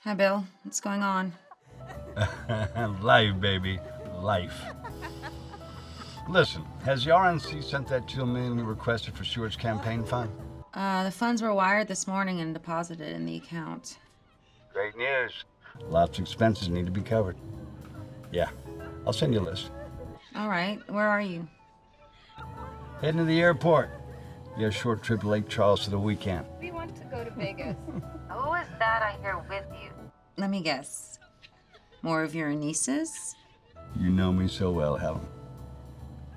Hi, Bill. What's going on? Life, baby. Life. Listen, has the RNC sent that $2 million you requested for Stuart's campaign fund? The funds were wired this morning and deposited in the account. Great news. Lots of expenses need to be covered. Yeah, I'll send you a list. All right. Where are you? Heading to the airport. You got a short trip to Lake Charles for the weekend. We want to go to Vegas. Who is that I hear with you? Let me guess. More of your nieces? You know me so well, Helen.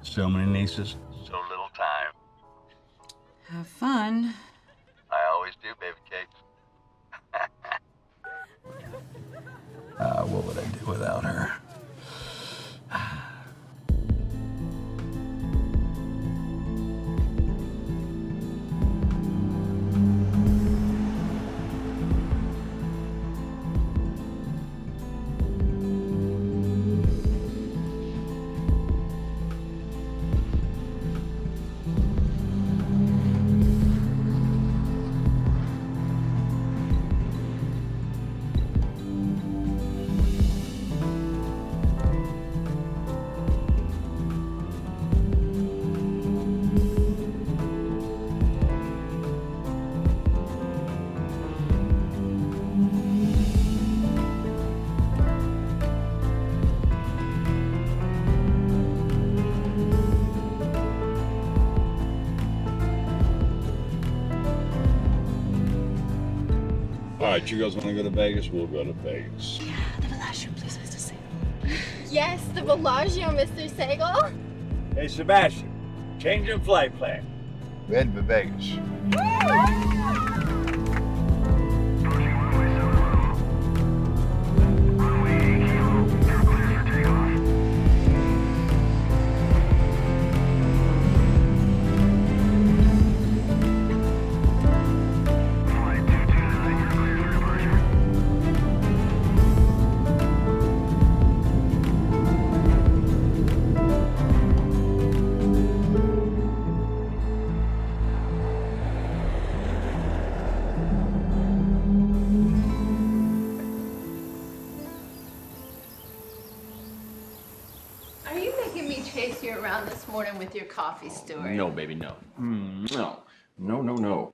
So many nieces, so little time. Have fun. I always do, baby cakes. What would I do without her? All right, you guys want to go to Vegas? We'll go to Vegas. Yeah, the Bellagio, please, Mr. Sagle. Yes, the Bellagio, Mr. Sagle. Hey, Sebastian, change your flight plan. We're heading for Vegas. Are you making me chase you around this morning with your coffee, Stuart? No, baby, no. No. No, no, no.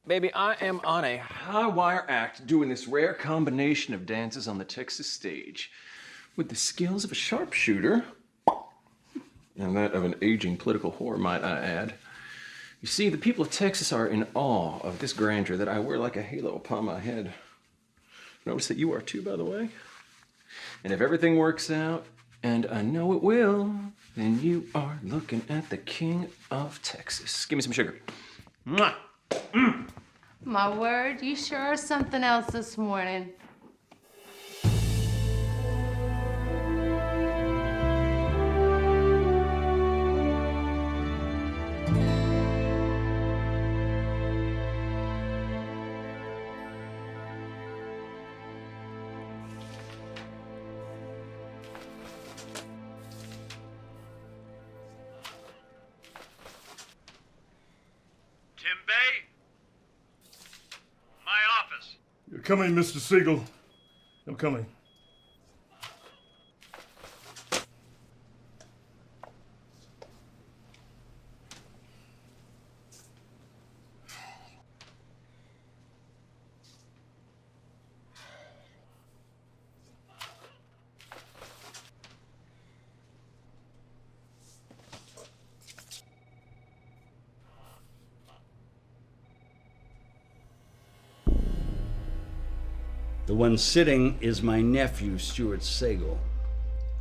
Baby, I am on a high wire act doing this rare combination of dances on the Texas stage with the skills of a sharpshooter and that of an aging political whore, might I add. You see, the people of Texas are in awe of this grandeur that I wear like a halo upon my head. Notice that you are too, by the way. And if everything works out, and I know it will, then you are looking at the king of Texas. Give me some sugar. Mwah! My word, you sure are something else this morning. Tim Bayh? My office. You're coming, Mr. Sagle. I'm coming. The one sitting is my nephew, Stuart Sagle.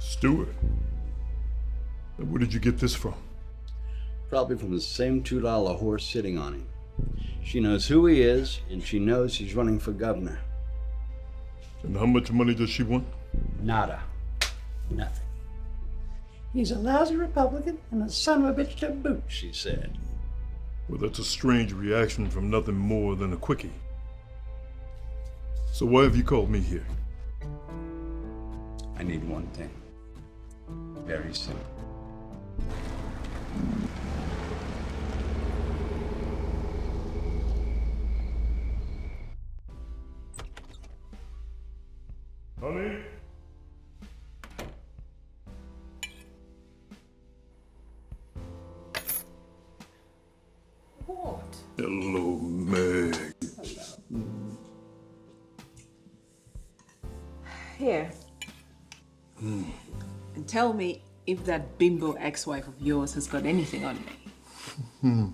Stuart? And where did you get this from? Probably from the same $2 horse sitting on him. She knows who he is, and she knows he's running for governor. And how much money does she want? Nada. Nothing. He's a lousy Republican and a son of a bitch to boot, She said. Well, that's a strange reaction from nothing more than a quickie. So why have you called me here? I need one thing. Very simple. Honey? What? Hello, Meg. Here. And tell me if that bimbo ex-wife of yours has got anything on me.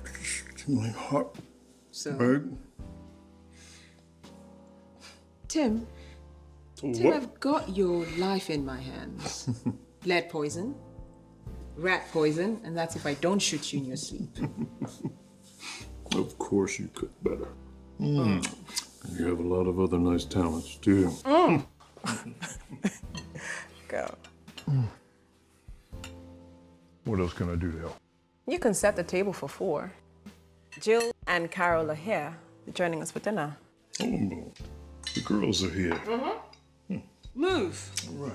It's my heart, So, Meg. Tim, What? I've got your life in my hands. Lead poison, rat poison, and that's if I don't shoot you in your sleep. Of course you could better. You have a lot of other nice talents, too. Go. What else can I do to help? You can set the table for 4. Jill and Carol are here, joining us for dinner. Oh, the girls are here. Move. All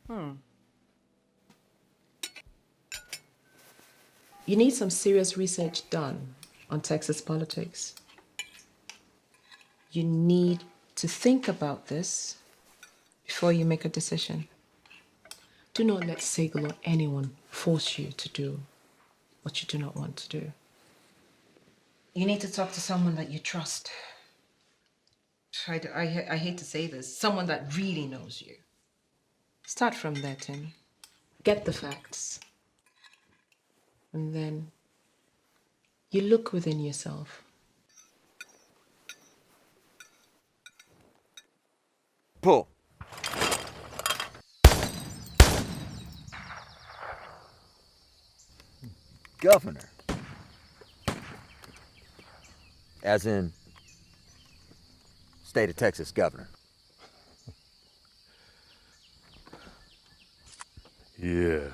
right. You need some serious research done on Texas politics. You need to think about this before you make a decision. Do not let Sagle or anyone force you to do what you do not want to do. You need to talk to someone that you trust. I hate to say this, someone that really knows you. Start from there, Tim. Get the facts. And then you look within yourself. Pull. Governor. As in, state of Texas governor. Yeah.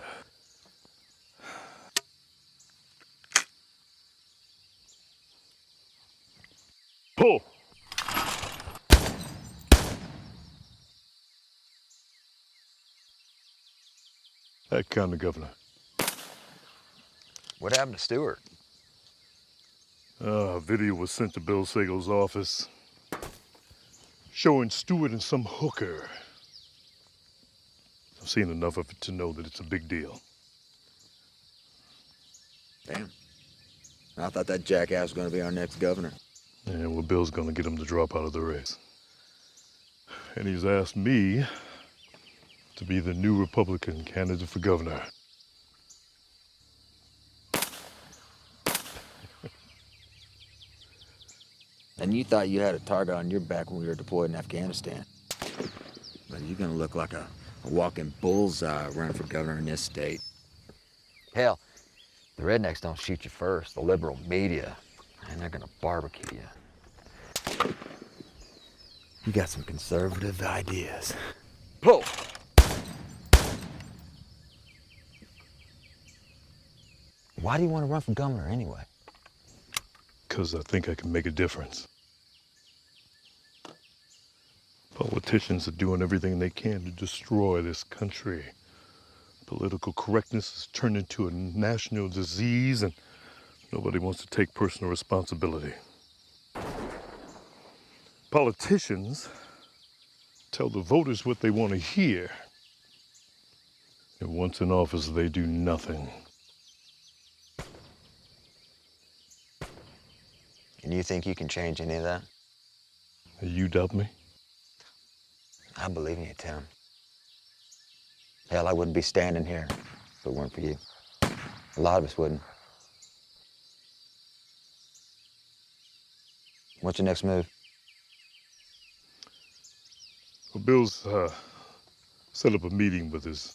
Pull! That kind of governor. What happened to Stuart? A video was sent to Bill Sagle's office showing Stuart and some hooker. I've seen enough of it to know that it's a big deal. Damn. I thought that jackass was gonna be our next governor. And well, Bill's gonna get him to drop out of the race. And he's asked me to be the new Republican candidate for governor. And you thought you had a target on your back when we were deployed in Afghanistan. But you're gonna look like a walking bullseye running for governor in this state. Hell, the rednecks don't shoot you first. The liberal media, and they're gonna barbecue you. You got some conservative ideas. Pull! Why do you want to run for governor anyway? Because I think I can make a difference. Politicians are doing everything they can to destroy this country. Political correctness has turned into a national disease, and nobody wants to take personal responsibility. Politicians tell the voters what they want to hear. And once in office, they do nothing. And you think you can change any of that? You doubt me? I believe in you, Tim. Hell, I wouldn't be standing here if it weren't for you. A lot of us wouldn't. What's your next move? Well, Bill's set up a meeting with his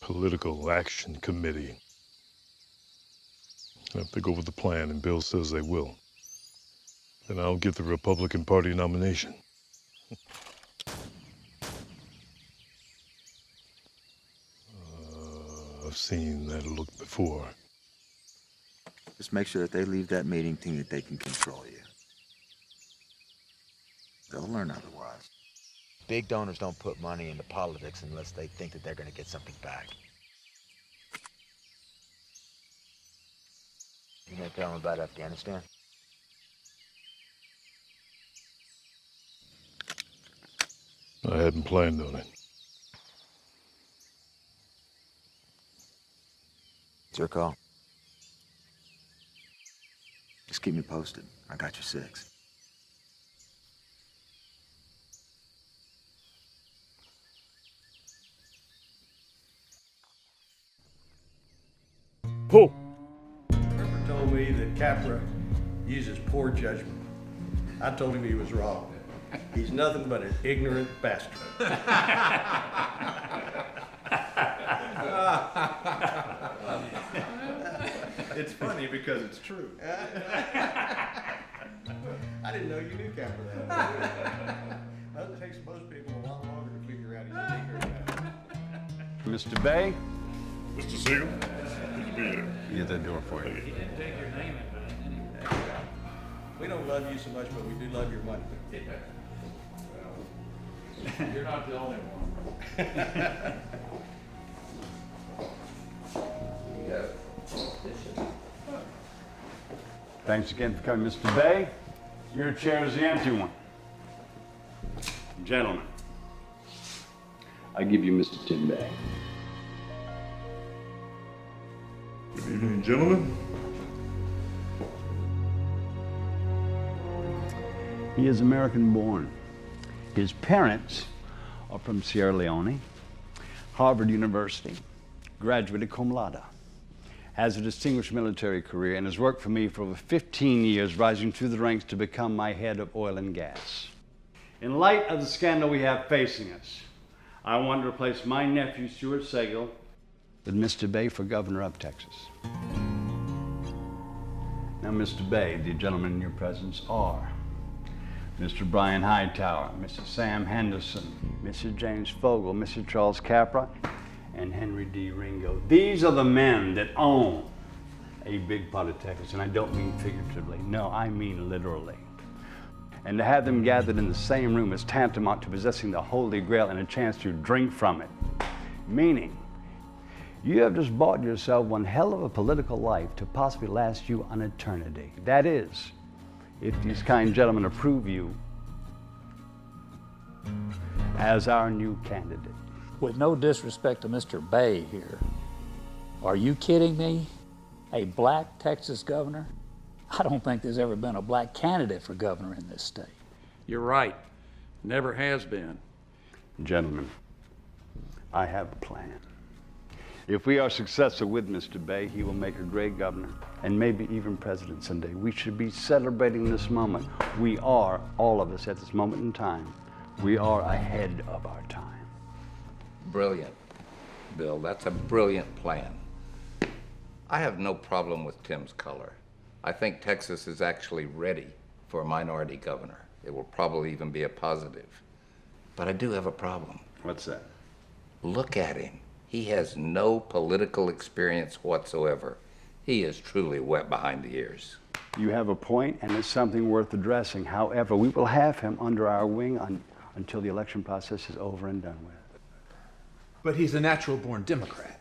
political action committee. If they go with the plan, and Bill says they will, then I'll get the Republican Party nomination. I've seen that look before. Just make sure that they leave that meeting thinking that they can control you. They'll learn otherwise. Big donors don't put money into politics unless they think that they're going to get something back. You gonna tell him about Afghanistan? I hadn't planned on it. It's your call. Just keep me posted. I got your six. Oh! Herbert told me that Capra uses poor judgment. I told him he was wrong. He's nothing but an ignorant bastard. It's funny because it's true. I didn't know you knew Capra that. It takes most people a lot longer to figure out he's an ignorant bastard. Mr. Bayh? Mr. Sagle? Good to be here. Get that door for you. We don't love you so much, but we do love your money. You're not the only one. Thanks again for coming, Mr. Bayh. Your chair is the empty one. Gentlemen, I give you Mr. Tim Bayh. Good evening, gentlemen. He is American born. His parents are from Sierra Leone, Harvard University, graduated cum laude, has a distinguished military career, and has worked for me for over 15 years, rising through the ranks to become my head of oil and gas. In light of the scandal we have facing us, I want to replace my nephew, Stuart Sagle, with Mr. Bayh for governor of Texas. Now, Mr. Bayh, the gentlemen in your presence are Mr. Brian Hightower, Mr. Sam Henderson, Mr. James Fogle, Mr. Charles Capra, and Henry D. Ringo. These are the men that own a big part of Texas, and I don't mean figuratively. No, I mean literally. And to have them gathered in the same room is tantamount to possessing the Holy Grail and a chance to drink from it. Meaning, you have just bought yourself one hell of a political life to possibly last you an eternity. That is, if these kind gentlemen approve you as our new candidate. With no disrespect to Mr. Bayh here, are you kidding me? A black Texas governor? I don't think there's ever been a black candidate for governor in this state. You're right. Never has been. Gentlemen, I have a plan. If we are successful with Mr. Bayh, he will make a great governor and maybe even president someday. We should be celebrating this moment. We are, all of us at this moment in time, we are ahead of our time. Brilliant, Bill. That's a brilliant plan. I have no problem with Tim's color. I think Texas is actually ready for a minority governor. It will probably even be a positive. But I do have a problem. What's that? Look at him. He has no political experience whatsoever. He is truly wet behind the ears. You have a point, and it's something worth addressing. However, we will have him under our wing until the election process is over and done with. But he's a natural-born Democrat.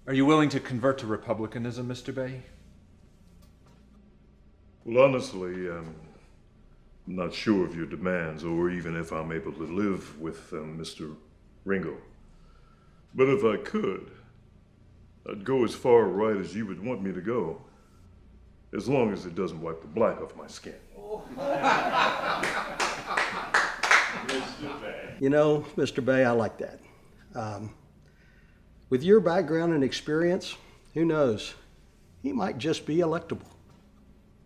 Are you willing to convert to Republicanism, Mr. Bayh? Well, honestly, I'm not sure of your demands or even if I'm able to live with Mr. Ringo. But if I could, I'd go as far right as you would want me to go, as long as it doesn't wipe the black off my skin. You know, Mr. Bayh, I like that. With your background and experience, who knows? He might just be electable.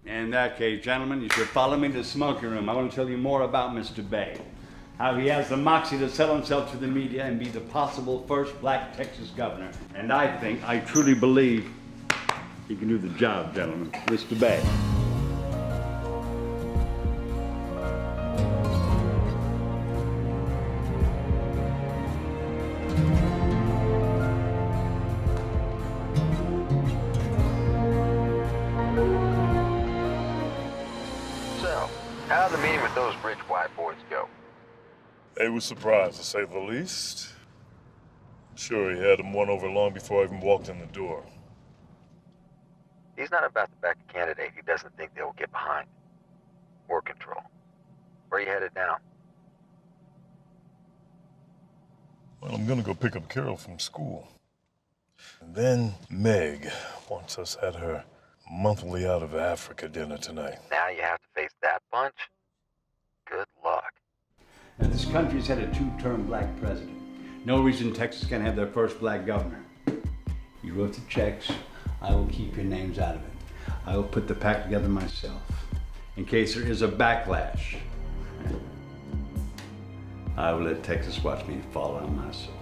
In that case, gentlemen, you should follow me to the smoking room. I want to tell you more about Mr. Bayh. How he has the moxie to sell himself to the media and be the possible first black Texas governor. And I truly believe he can do the job, gentlemen. Mr. Bayh. So, how'd the meeting with those rich white boys go? They were surprised, to say the least. Sure, he had them won over long before I even walked in the door. He's not about to back a candidate he doesn't think they will get behind or control. Where are you headed now? Well, I'm gonna go pick up Carol from school. And then Meg wants us at her monthly out of Africa dinner tonight. Now you have to face that bunch? Good luck. Now, this country's had a two-term black president. No reason Texas can't have their first black governor. You wrote the checks. I will keep your names out of it. I will put the pack together myself. In case there is a backlash, I will let Texas watch me fall on myself.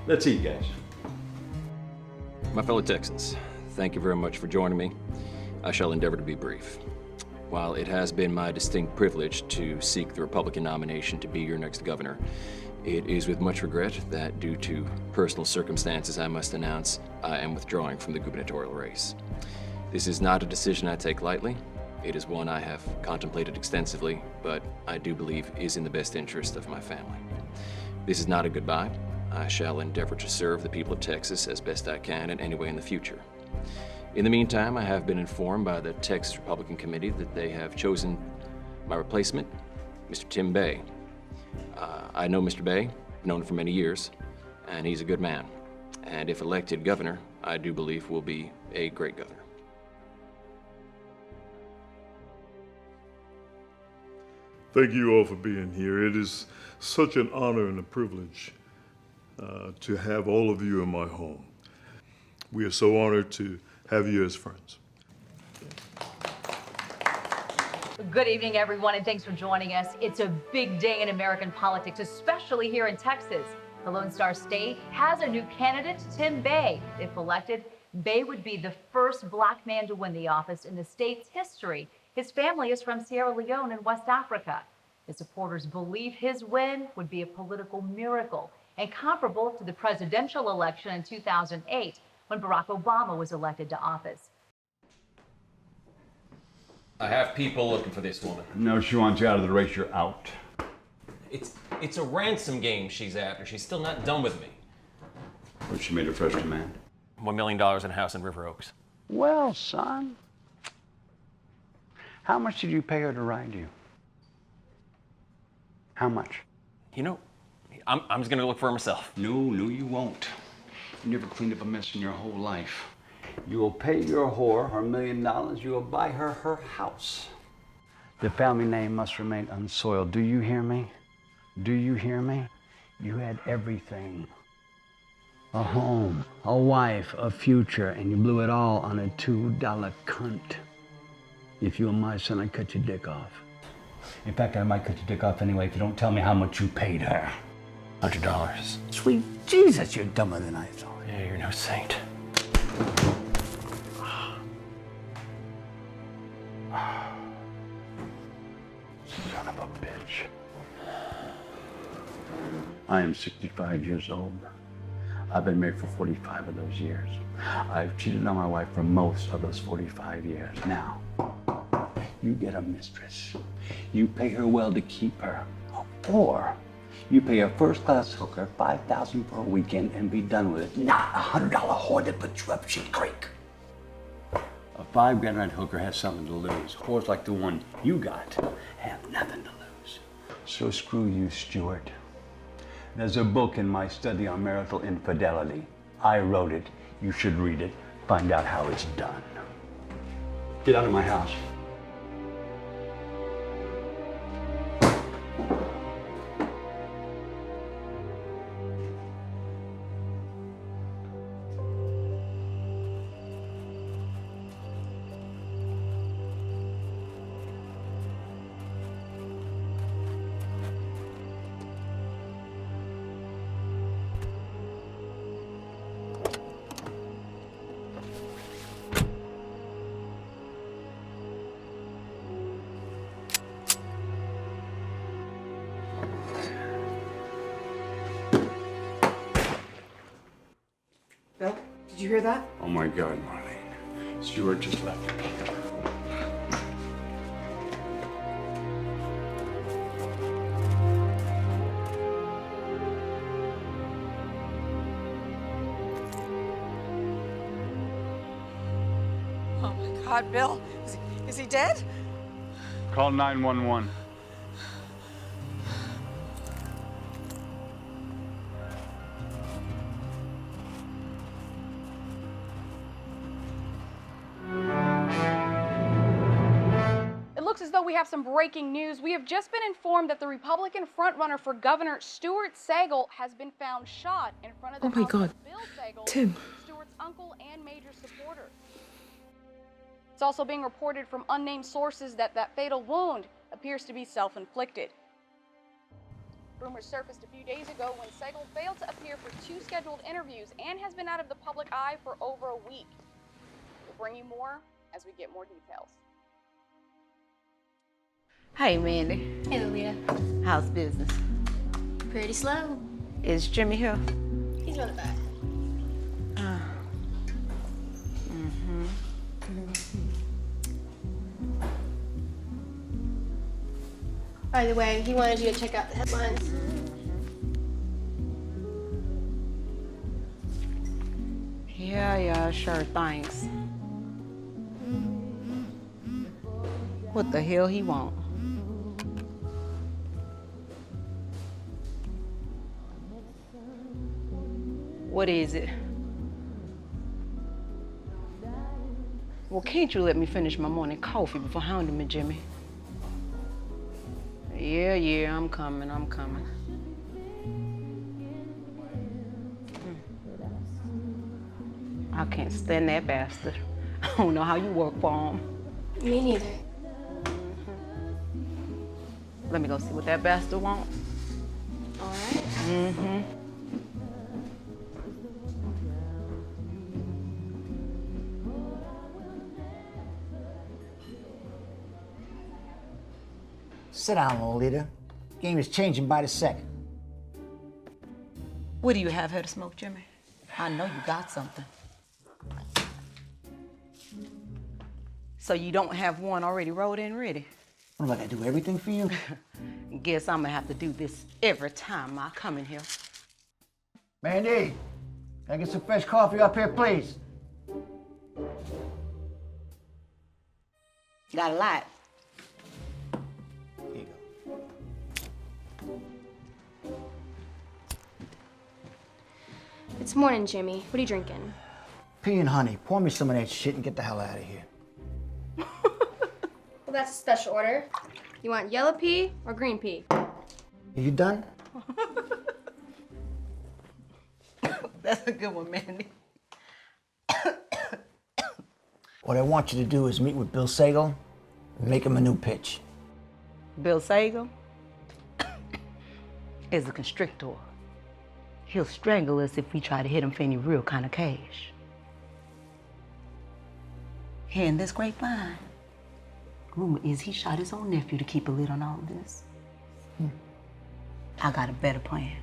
Let's eat, guys. My fellow Texans, thank you very much for joining me. I shall endeavor to be brief. While it has been my distinct privilege to seek the Republican nomination to be your next governor, it is with much regret that due to personal circumstances, I must announce I am withdrawing from the gubernatorial race. This is not a decision I take lightly. It is one I have contemplated extensively, but I do believe is in the best interest of my family. This is not a goodbye. I shall endeavor to serve the people of Texas as best I can in any way in the future. In the meantime, I have been informed by the Texas Republican Committee that they have chosen my replacement, Mr. Tim Bayh. I know Mr. Bayh, known him for many years, and he's a good man. And if elected governor, I do believe will be a great governor. Thank you all for being here. It is such an honor and a privilege to have all of you in my home. We are so honored to have you as friends. Good evening, everyone, and thanks for joining us. It's a big day in American politics, especially here in Texas. The Lone Star State has a new candidate, Tim Bayh. If elected, Bayh would be the first black man to win the office in the state's history. His family is from Sierra Leone in West Africa. His supporters believe his win would be a political miracle and comparable to the presidential election in 2008 when Barack Obama was elected to office. I have people looking for this woman. No, she wants you out of the race. You're out. It's a ransom game she's after. She's still not done with me. But she made her first demand. $1 million in a house in River Oaks. Well, son, how much did you pay her to ride you? How much? You know, I'm just gonna look for her myself. No, you won't. You never cleaned up a mess in your whole life. You will pay your whore her $1 million. You will buy her her house. The family name must remain unsoiled. Do you hear me? Do you hear me? You had everything. A home, a wife, a future, and you blew it all on a $2 cunt. If you were my son, I'd cut your dick off. In fact, I might cut your dick off anyway if you don't tell me how much you paid her. $100. Sweet Jesus, you're dumber than I thought. Yeah, you're no saint. Son of a bitch. I am 65 years old. I've been married for 45 of those years. I've cheated on my wife for most of those 45 years. Now, you get a mistress. You pay her well to keep her. Or you pay a first-class hooker $5,000 for a weekend and be done with it. Not a $100 whore that puts you up shit creek. A $5 grand rent hooker has something to lose. Whores like the one you got have nothing to lose. So screw you, Stuart. There's a book in my study on marital infidelity. I wrote it. You should read it. Find out how it's done. Get out of my house. Bill, did you hear that? Oh my God, Marlene. Stuart just left. God, Bill, is he dead? Call 911. It looks as though we have some breaking news. We have just been informed that the Republican frontrunner for governor, Stuart Sagle, has been found shot in front of the house of Bill Sagle, Tim. Stuart's uncle and major supporter. It's also being reported from unnamed sources that that fatal wound appears to be self-inflicted. Rumors surfaced a few days ago when Sagle failed to appear for 2 scheduled interviews and has been out of the public eye for over a week. We'll bring you more as we get more details. Hey, Mandy. Hey, Leah. How's business? Pretty slow. Is Jimmy here? He's on the back. By the way, he wanted you to check out the headlines. Yeah, sure, thanks. What the hell he want? What is it? Well, can't you let me finish my morning coffee before hounding me, Jimmy? Yeah, I'm coming. I can't stand that bastard. I don't know how you work for him. Me neither. Let me go see what that bastard wants. All right. Sit down, Lolita. Game is changing by the second. What do you have here to smoke, Jimmy? I know you got something. So you don't have one already rolled in ready? What am I gonna do, everything for you? Guess I'm gonna have to do this every time I come in here. Mandy, can I get some fresh coffee up here, please? Got a lot. Here you go. It's morning, Jimmy. What are you drinking? Pea and honey. Pour me some of that shit and get the hell out of here. Well, that's a special order. You want yellow pea or green pea? Are you done? That's a good one, Mandy. What I want you to do is meet with Bill Sagle and make him a new pitch. Bill Sagle is a constrictor. He'll strangle us if we try to hit him for any real kind of cash. Hearing this grapevine, rumor is he shot his own nephew to keep a lid on all of this. I got a better plan.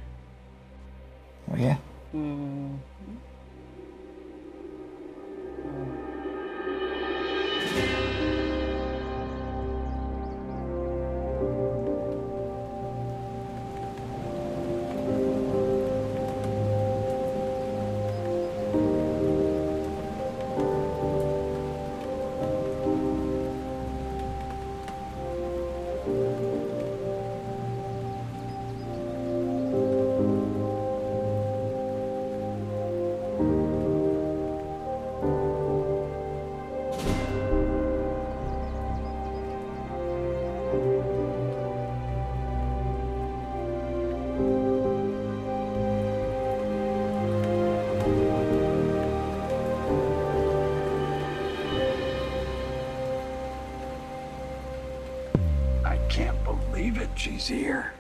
Oh, yeah? She's here.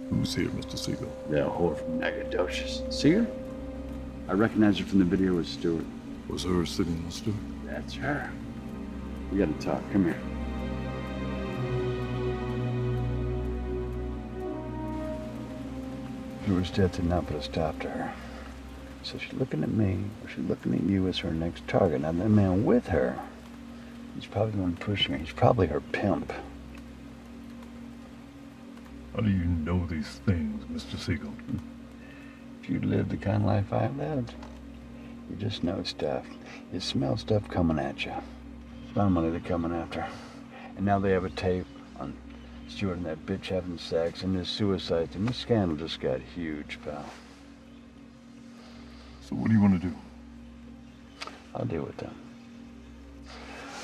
Who's here, Mr. Sagle? The whore from Nacogdoches. See her? I recognize her from the video with Stuart. Was her sitting on Stuart? That's her. We gotta talk. Come here. Stuart's death did not put a stop to her. So she's looking at me, or she's looking at you as her next target. Now, that man with her, he's probably the one pushing her. He's probably her pimp. How do you know these things, Mr. Sagle? If you lived the kind of life I've lived, you just know stuff. You smell stuff coming at you. It's my money they're coming after. And now they have a tape on Stuart and that bitch having sex and this suicide thing. This scandal just got huge, pal. So what do you want to do? I'll deal with them.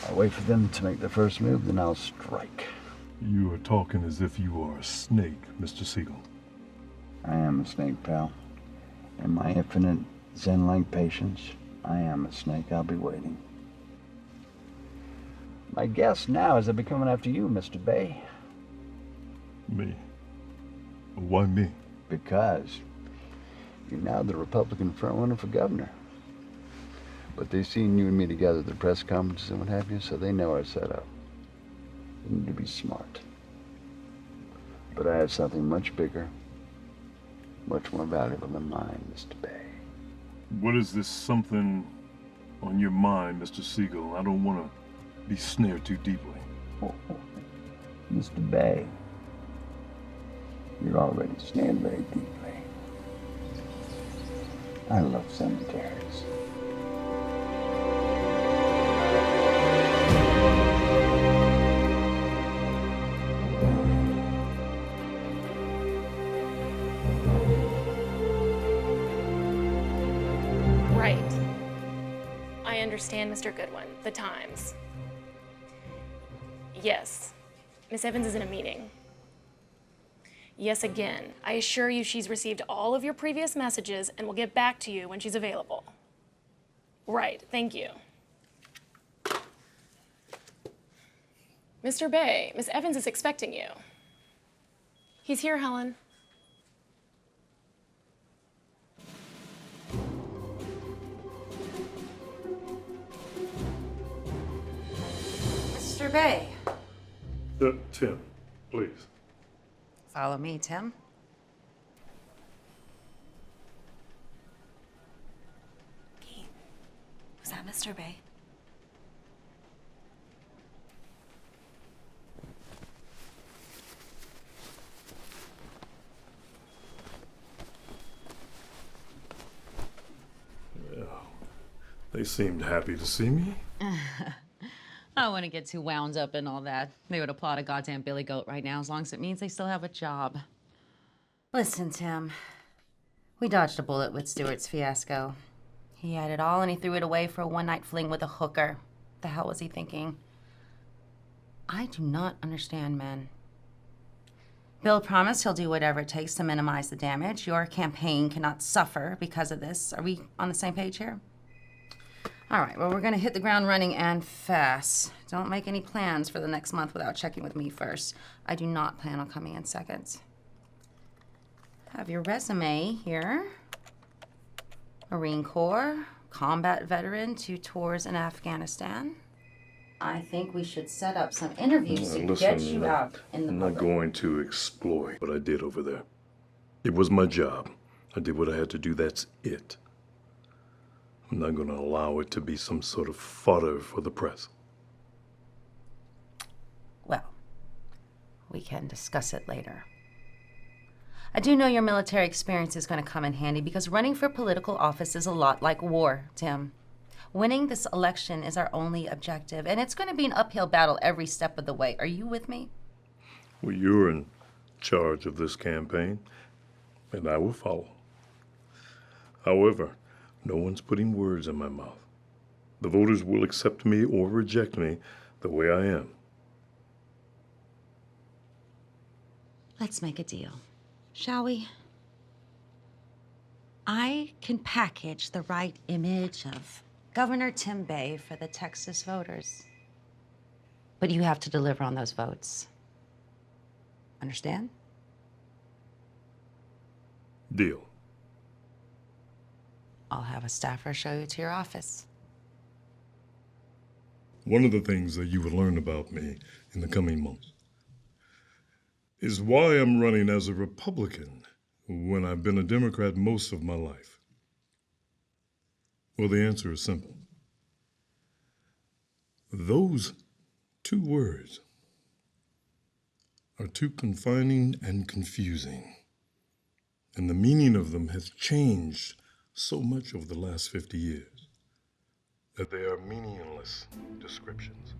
I'll wait for them to make the first move, then I'll strike. You are talking as if you are a snake, Mr. Sagle. I am a snake, pal. In my infinite Zen-like patience, I am a snake. I'll be waiting. My guess now is they'll be coming after you, Mr. Bayh. Me? Why me? Because you're now the Republican frontrunner for governor. But they've seen you and me together at the press conferences and what have you, so they know our setup. You need to be smart. But I have something much bigger, much more valuable than mine, Mr. Bayh. What is this something on your mind, Mr. Sagle? I don't want to be snared too deeply. Mr. Bayh, you're already snared very deeply. I love cemeteries. Right. I understand, Mr. Goodwin, the times. Yes, Miss Evans is in a meeting. Yes, again, I assure you she's received all of your previous messages and will get back to you when she's available. Right, thank you. Mr. Bayh, Miss Evans is expecting you. He's here, Helen. Mr. Bayh. Tim, please. Follow me, Tim. Was that Mr. Bayh? Yeah. They seemed happy to see me. I don't want to get too wound up in all that. They would applaud a goddamn billy goat right now as long as it means they still have a job. Listen, Tim. We dodged a bullet with Stuart's fiasco. He had it all and he threw it away for a one-night fling with a hooker. The hell was he thinking? I do not understand men. Bill promised he'll do whatever it takes to minimize the damage. Your campaign cannot suffer because of this. Are we on the same page here? All right, well, we're gonna hit the ground running and fast. Don't make any plans for the next month without checking with me first. I do not plan on coming in second. Have your resume here. Marine Corps, combat veteran, 2 tours in Afghanistan. I think we should set up some interviews to get you out in the I'm public. not going to exploit what I did over there. It was my job. I did what I had to do, that's it. I'm not going to allow it to be some sort of fodder for the press. Well, we can discuss it later. I do know your military experience is going to come in handy because running for political office is a lot like war, Tim. Winning this election is our only objective, and it's going to be an uphill battle every step of the way. Are you with me? Well, you're in charge of this campaign, and I will follow. However, no one's putting words in my mouth. The voters will accept me or reject me the way I am. Let's make a deal, shall we? I can package the right image of Governor Tim Bayh for the Texas voters. But you have to deliver on those votes. Understand? Deal. I'll have a staffer show you to your office. One of the things that you will learn about me in the coming months is why I'm running as a Republican when I've been a Democrat most of my life. Well, the answer is simple. Those 2 words are too confining and confusing, and the meaning of them has changed so much over the last 50 years that they are meaningless descriptions.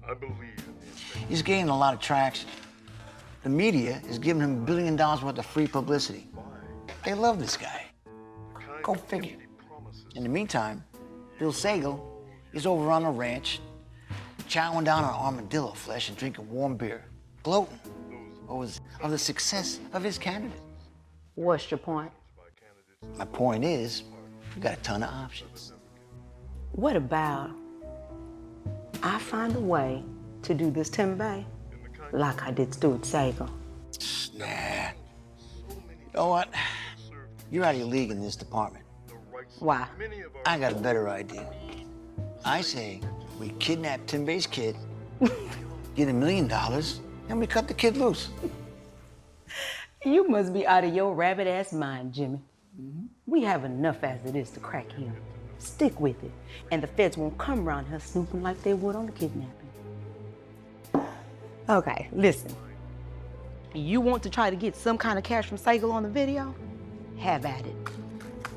I believe He's gaining a lot of traction. The media is giving him $1 billion worth of free publicity. They love this guy. Go figure. In the meantime, Bill Sagle is over on a ranch, chowing down on armadillo flesh and drinking warm beer, gloating over the success of his candidate. What's your point? My point is, we got a ton of options. What about I find a way to do this Tim Bayh like I did Stuart Sagle? Nah. You know what? You're out of your league in this department. Why? I got a better idea. I say we kidnap Tim Bayh's kid, get $1 million, and we cut the kid loose. You must be out of your rabbit-ass mind, Jimmy. We have enough as it is to crack him. Stick with it, and the feds won't come around here snooping like they would on the kidnapping. Okay, listen. You want to try to get some kind of cash from Sagle on the video? Have at it.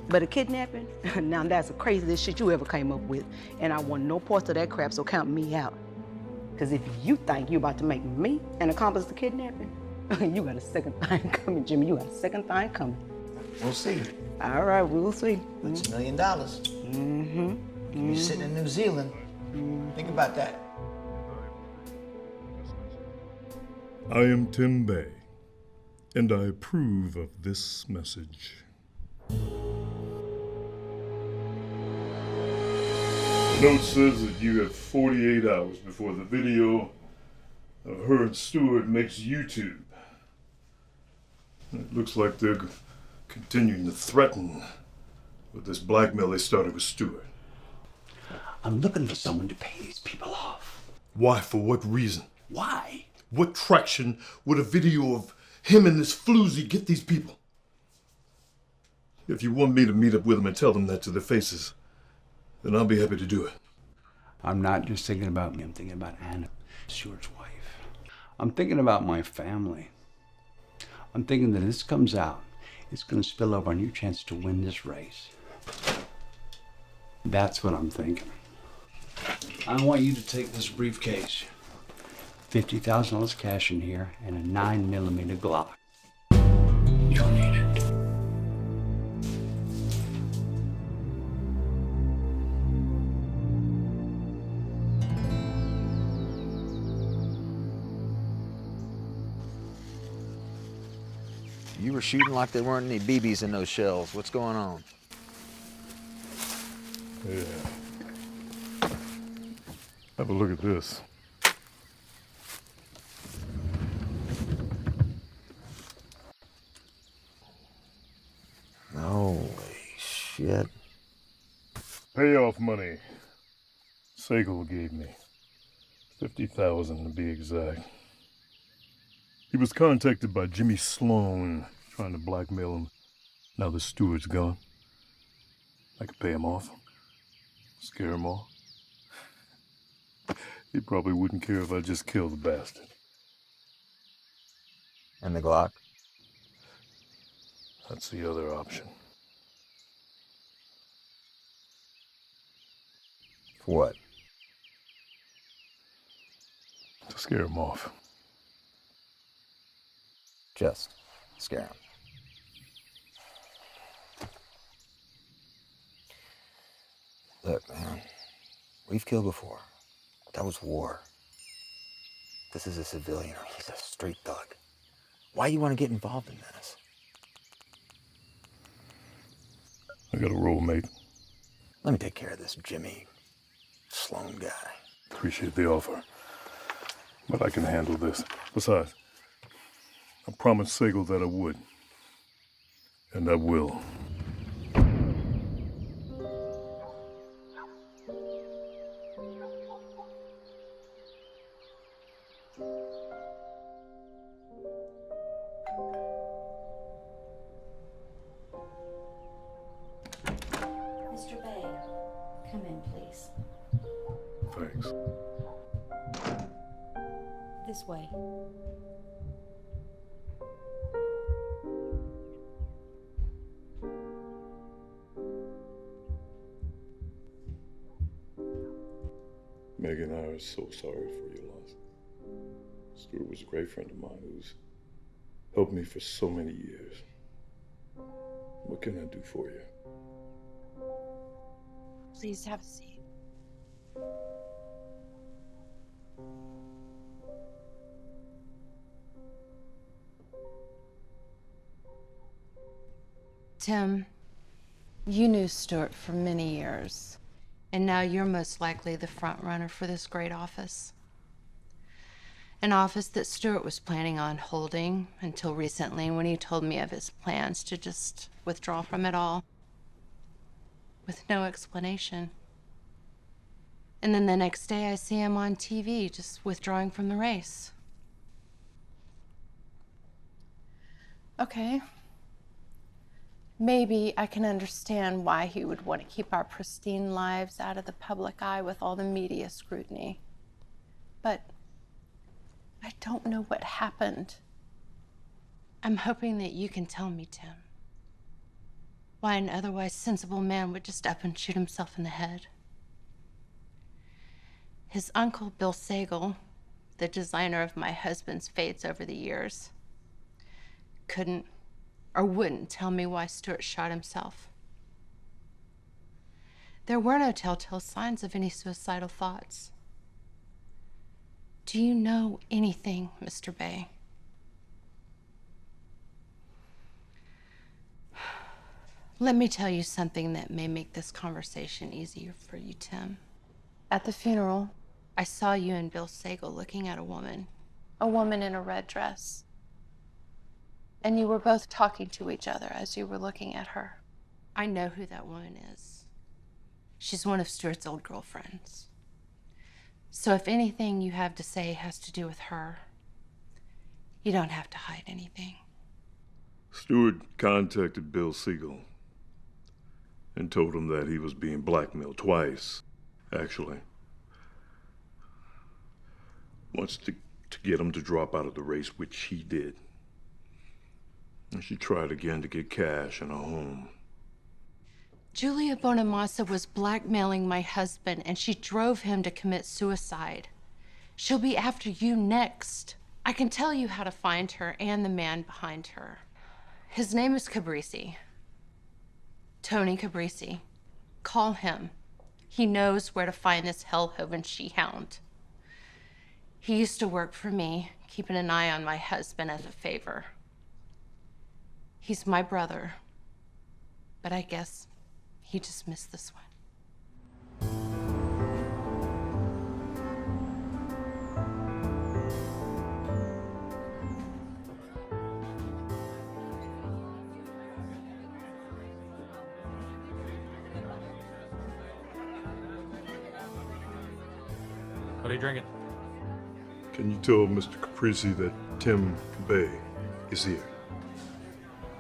But a kidnapping? Now that's the craziest shit you ever came up with, and I want no parts of that crap, so count me out. Because if you think you're about to make me an accomplice to kidnapping, you got a second thing coming, Jimmy. You got a second thing coming. We'll see. All right, we'll see. That's $1 million. You're sitting in New Zealand. Think about that. I am Tim Bayh, and I approve of this message. The note says that you have 48 hours before the video of her and Stuart makes YouTube. It looks like they're continuing to threaten with this blackmail they started with Stuart. I'm looking for someone to pay these people off. Why? For what reason? Why? What traction would a video of him and this floozy get these people? If you want me to meet up with them and tell them that to their faces, then I'll be happy to do it. I'm not just thinking about me, I'm thinking about Anna, Stuart's wife. I'm thinking about my family. I'm thinking that if this comes out, it's going to spill over on your chance to win this race. That's what I'm thinking. I want you to take this briefcase. $50,000 cash in here and a 9mm Glock. You'll need it. You were shooting like there weren't any BBs in those shells. What's going on? Yeah. Have a look at this. Holy shit. Payoff money. Sagle gave me. $50,000 to be exact. He was contacted by Jimmy Sloan, trying to blackmail him. Now the Stuart's gone. I could pay him off. Scare him off. He probably wouldn't care if I just killed the bastard. And the Glock? That's the other option. For what? To scare him off. Just scare him. Look, man, we've killed before. That was war. This is a civilian. He's a street thug. Why you want to get involved in this? I got a roll, mate. Let me take care of this Jimmy Sloan guy. Appreciate the offer. But I can handle this. Besides, I promised Sagle that I would. And I will. Mr. Bayh, come in, please. Thanks. This way. Meg and I are so sorry for your loss. Stuart was a great friend of mine who's helped me for so many years. What can I do for you? Please have a seat. Tim, you knew Stuart for many years, and now you're most likely the front runner for this great office. An office that Stuart was planning on holding until recently when he told me of his plans to just withdraw from it all, with no explanation. And then the next day I see him on TV just withdrawing from the race. Okay. Maybe I can understand why he would want to keep our pristine lives out of the public eye with all the media scrutiny. But I don't know what happened. I'm hoping that you can tell me, Tim, why an otherwise sensible man would just up and shoot himself in the head. His uncle, Bill Sagle, the designer of my husband's fades over the years, couldn't or wouldn't tell me why Stuart shot himself. There were no telltale signs of any suicidal thoughts. Do you know anything, Mr. Bayh? Let me tell you something that may make this conversation easier for you, Tim. At the funeral, I saw you and Bill Sagle looking at a woman in a red dress. And you were both talking to each other as you were looking at her. I know who that woman is. She's one of Stuart's old girlfriends. So if anything you have to say has to do with her, you don't have to hide anything. Stuart contacted Bill Sagle and told him that he was being blackmailed twice, actually. Wants to get him to drop out of the race, which he did. And she tried again to get cash and a home. Julia Bonamassa was blackmailing my husband, and she drove him to commit suicide. She'll be after you next. I can tell you how to find her and the man behind her. His name is Cabrisi. Tony Cabrisi. Call him. He knows where to find this hell-hoven she-hound. He used to work for me, keeping an eye on my husband as a favor. He's my brother, but I guess he just missed this one. What are you drinking? Can you tell Mr. Caprisi that Tim Bayh is here?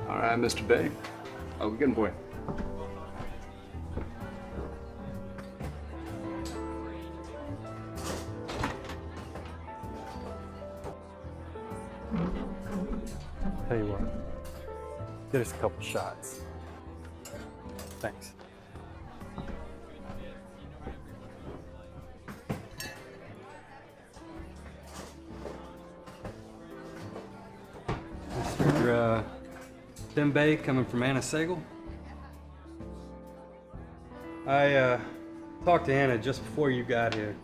All right, Mr. Bayh. I'll get him for you. Tell you what, get us a couple shots. Thanks. Mr. Tim Bayh coming from Anna Sagle. I talked to Anna just before you got here.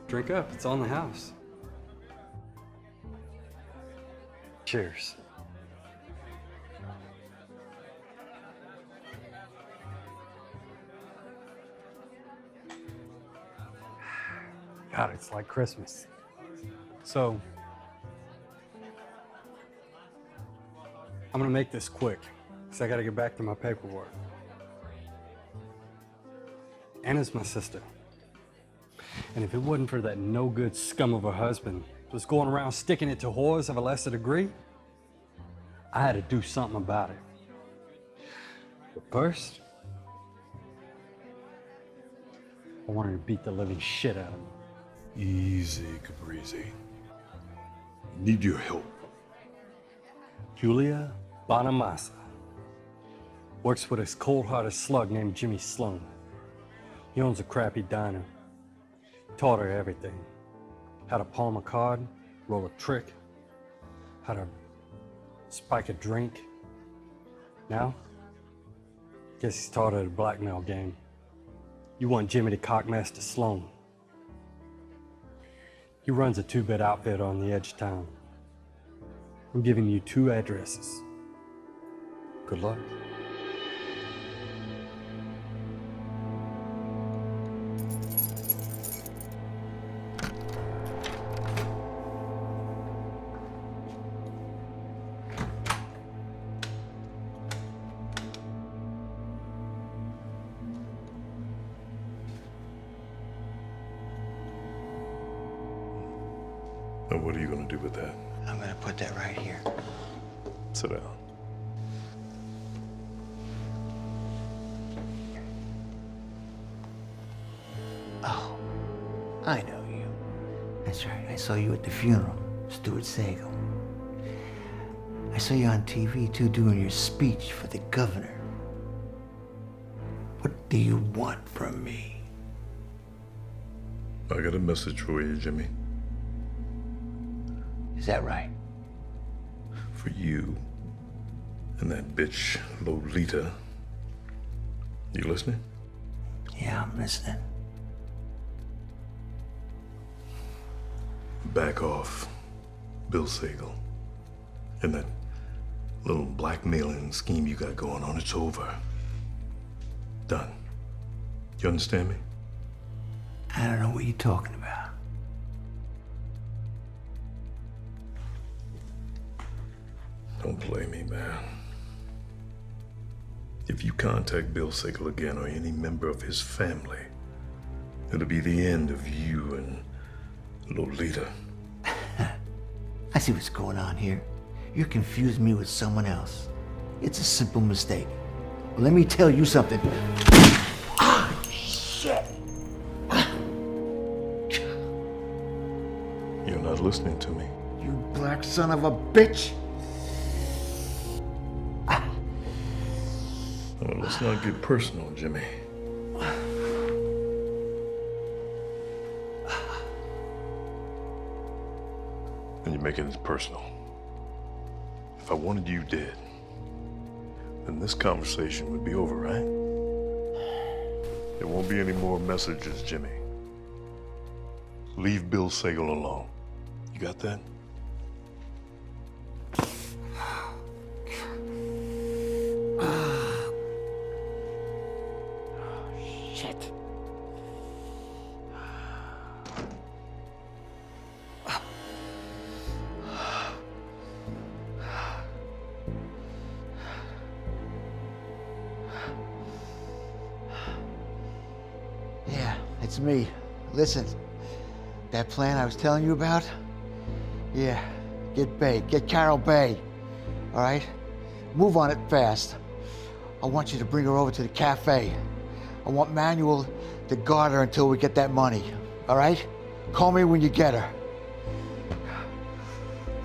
Drink up, it's on the house. Cheers. God, it's like Christmas. So, I'm gonna make this quick, because I gotta get back to my paperwork. Anna's my sister. And if it wasn't for that no-good scum of a husband who was going around sticking it to whores of a lesser degree, I had to do something about it. But first, I wanted to beat the living shit out of him. Easy, Caprisi. Need your help. Julia Bonamassa works with this cold-hearted slug named Jimmy Sloan. He owns a crappy diner. Taught her everything. How to palm a card, roll a trick, how to spike a drink. Now, guess he's taught her the blackmail game. You want Jimmy to cockmaster Sloan. He runs a two-bit outfit on the edge of town. I'm giving you 2 addresses. Good luck. Now, what are you going to do with that? I'm going to put that right here. Sit down. Oh, I know you. That's right. I saw you at the funeral, Stuart Sagle. I saw you on TV, too, doing your speech for the governor. What do you want from me? I got a message for you, Jimmy. Is that right? For you and that bitch, Lolita. You listening? Yeah, I'm listening. Back off, Bill Sagle. And that little blackmailing scheme you got going on, it's over. Done. You understand me? I don't know what you're talking about. Don't play me, man. If you contact Bill Sagle again or any member of his family, it'll be the end of you and Lolita. I see what's going on here. You're confusing me with someone else. It's a simple mistake. Well, let me tell you something. Ah, shit! You're not listening to me. You black son of a bitch! Well, let's not get personal, Jimmy. And you're making it personal. If I wanted you dead, then this conversation would be over, right? There won't be any more messages, Jimmy. Leave Bill Sagle alone. You got that? Shit. Yeah, it's me. Listen, that plan I was telling you about? Yeah, get Bayh, get Carol Bayh, all right? Move on it fast. I want you to bring her over to the cafe. I want Manuel to guard her until we get that money, all right? Call me when you get her.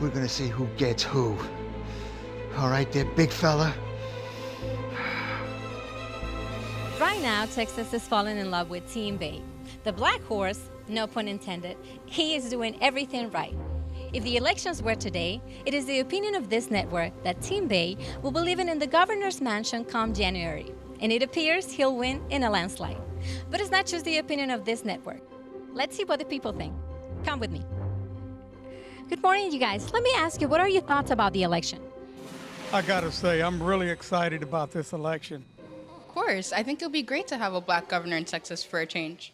We're gonna see who gets who. All right there, big fella? Right now, Texas is falling in love with Team Bayh. The black horse, no pun intended, he is doing everything right. If the elections were today, it is the opinion of this network that Team Bayh will be living in the governor's mansion come January. And it appears he'll win in a landslide. But it's not just the opinion of this network. Let's see what the people think. Come with me. Good morning, you guys. Let me ask you, what are your thoughts about the election? I gotta say, I'm really excited about this election. Of course. I think it would be great to have a black governor in Texas for a change.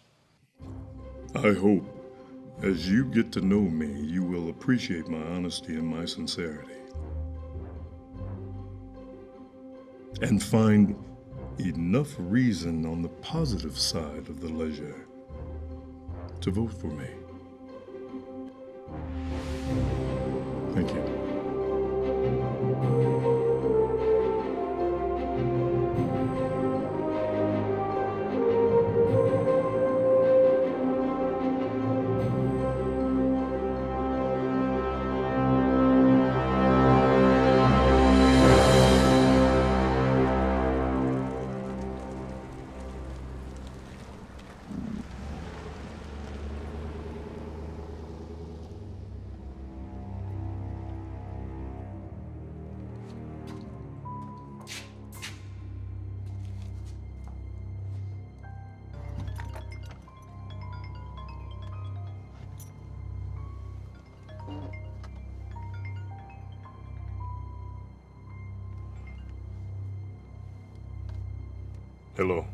I hope, as you get to know me, you will appreciate my honesty and my sincerity. And find enough reason on the positive side of the ledger to vote for me. Thank you. Hello.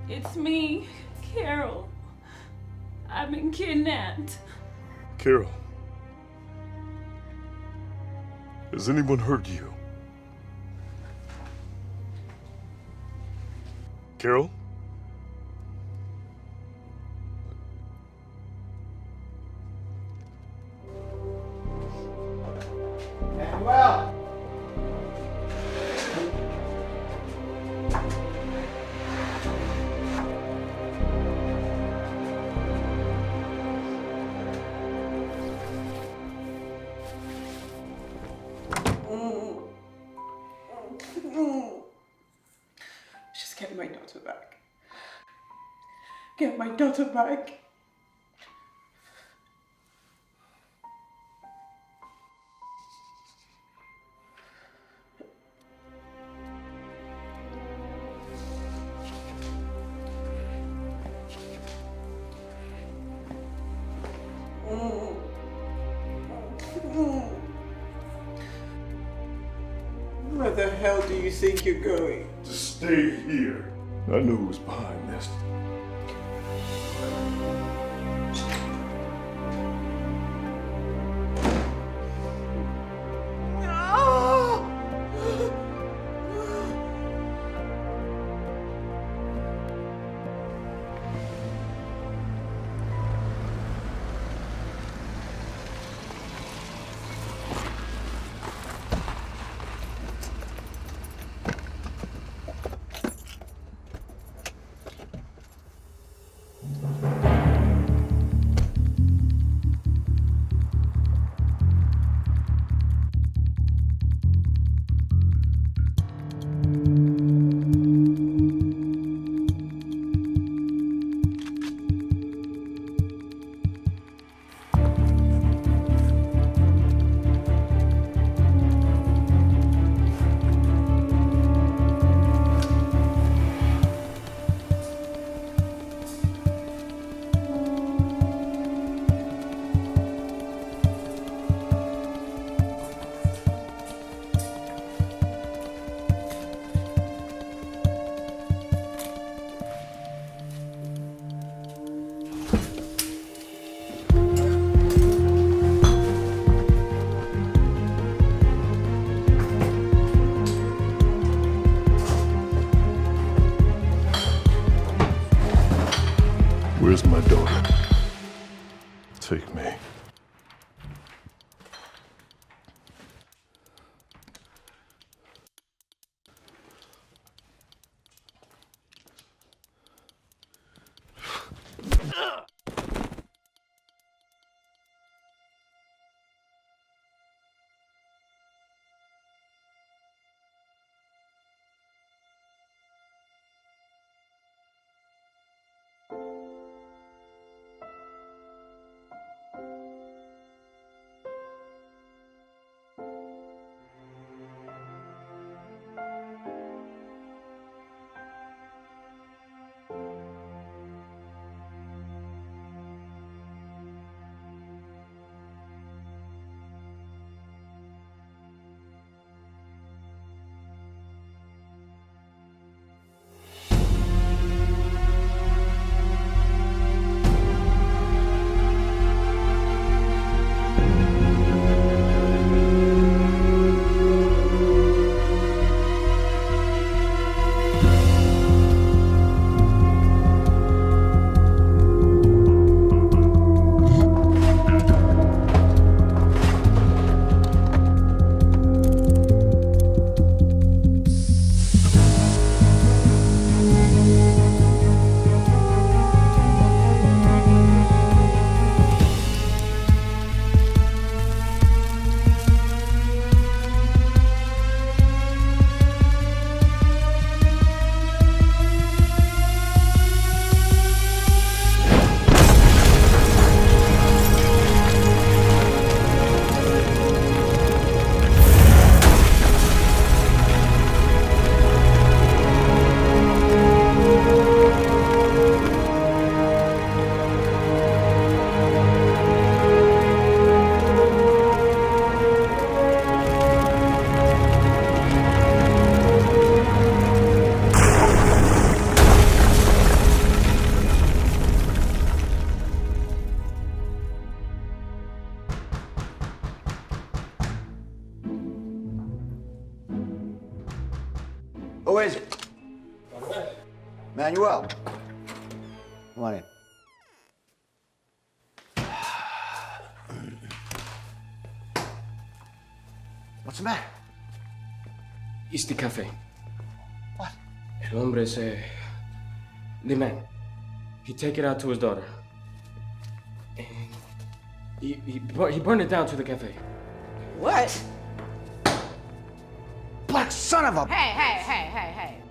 It's me, Carol. I've been kidnapped. Carol. Has anyone hurt you? Carol? Manuel! Just get my daughter back. Get my daughter back. Where the hell do you think you're going? To stay here. I know who's behind this. Where's my daughter? Take me. Who is it? Manuel. Come on in. What's the matter? It's the cafe. What? El hombre the man. He take it out to his daughter. And he burned it down to the cafe. What? Black son of a... Hey.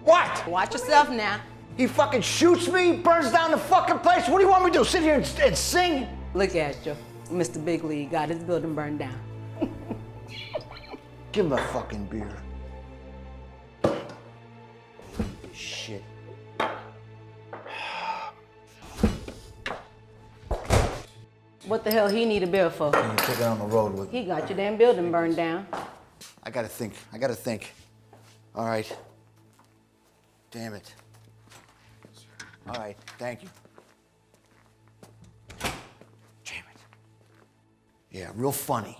What? Watch yourself now. He fucking shoots me, burns down the fucking place. What do you want me to do? Sit here and sing? Look at you. Mr. Big League got his building burned down. Give him a fucking beer. Shit. What the hell he need a bill for? Can you take it on the road with me? He got your damn building burned down. I gotta think. All right. Damn it. All right, thank you. Damn it. Yeah, real funny.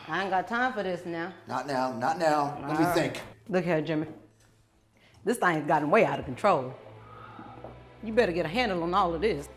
I ain't got time for this now. Not now. Let me think. Look here, Jimmy. This thing's gotten way out of control. You better get a handle on all of this.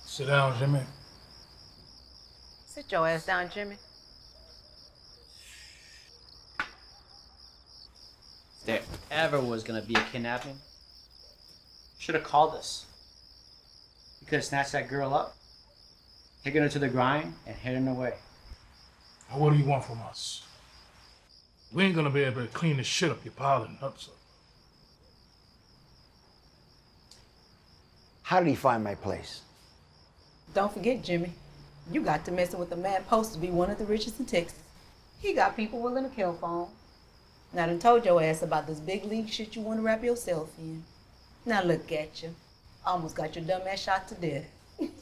Sit down, Jimmy. Sit your ass down, Jimmy. If there ever was gonna be a kidnapping, should have called us. You could have snatched that girl up, taken her to the grind, and hidden away. Now, what do you want from us? We ain't gonna be able to clean the shit up you're piling up, so. How did he find my place? Don't forget, Jimmy, you got to messing with a man supposed to be one of the richest in Texas. He got people willing to kill for him. Now, I done told your ass about this big league shit you want to wrap yourself in. Now look at you. Almost got your dumb ass shot to death.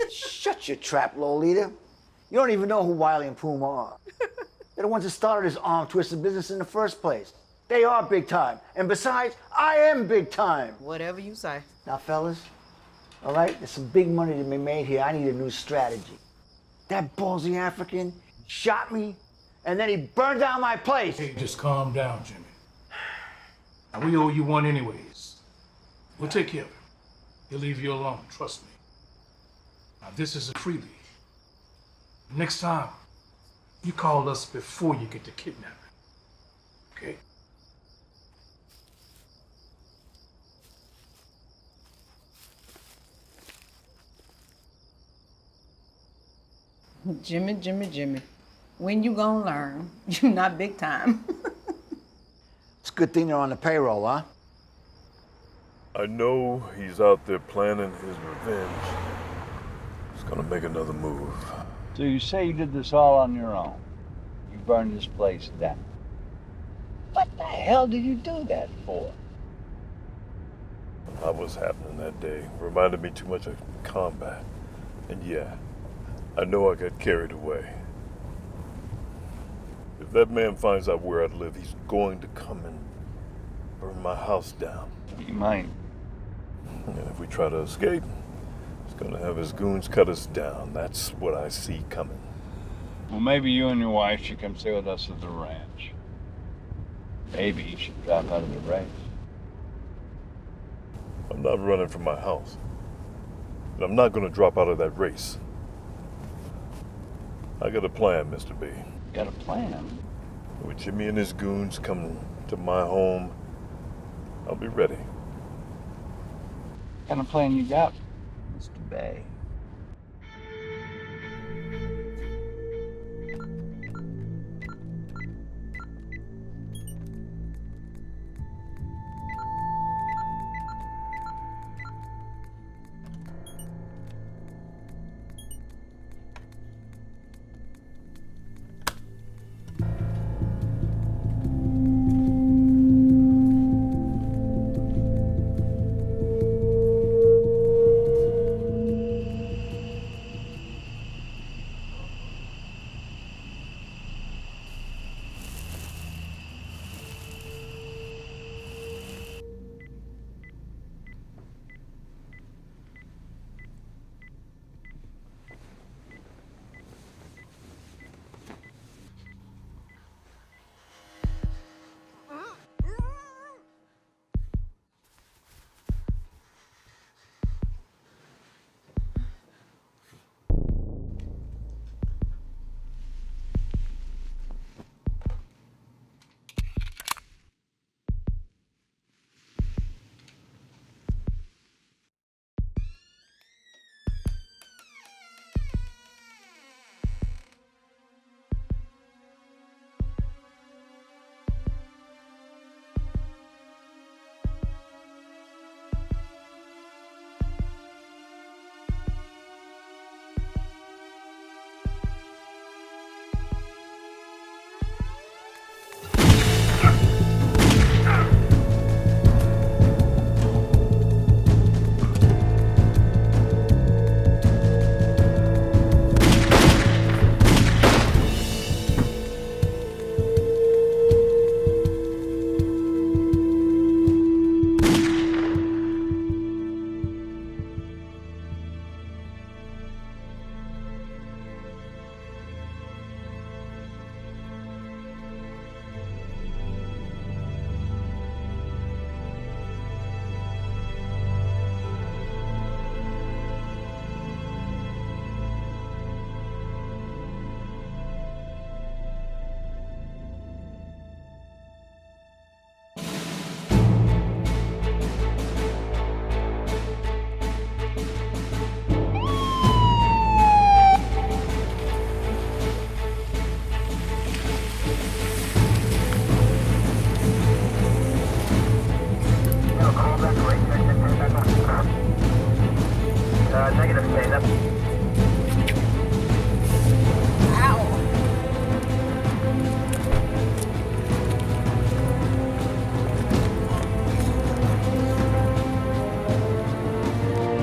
Shut your trap, Lolita. You don't even know who Wiley and Puma are. They're the ones that started this arm-twisted business in the first place. They are big time. And besides, I am big time. Whatever you say. Now, fellas, all right, there's some big money to be made here. I need a new strategy. That ballsy African shot me, and then he burned down my place. Hey, just calm down, Jimmy. Now, we owe you one anyways. We'll take care of him. He'll leave you alone, trust me. Now, this is a freebie. Next time, you call us before you get to kidnapping. Okay? Jimmy. When you gonna learn? You not big time. It's a good thing they're on the payroll, huh? I know he's out there planning his revenge. He's gonna make another move. So you say you did this all on your own? You burned this place down? What the hell did you do that for? What was happening that day reminded me too much of combat. And yeah, I know I got carried away. If that man finds out where I live, he's going to come and burn my house down. He might. And if we try to escape, he's going to have his goons cut us down. That's what I see coming. Well, maybe you and your wife should come stay with us at the ranch. Maybe you should drop out of the race. I'm not running from my house. And I'm not going to drop out of that race. I got a plan, Mr. B. Got a plan? When Jimmy and his goons come to my home, I'll be ready. What kind of plan you got, Mr. Bayh?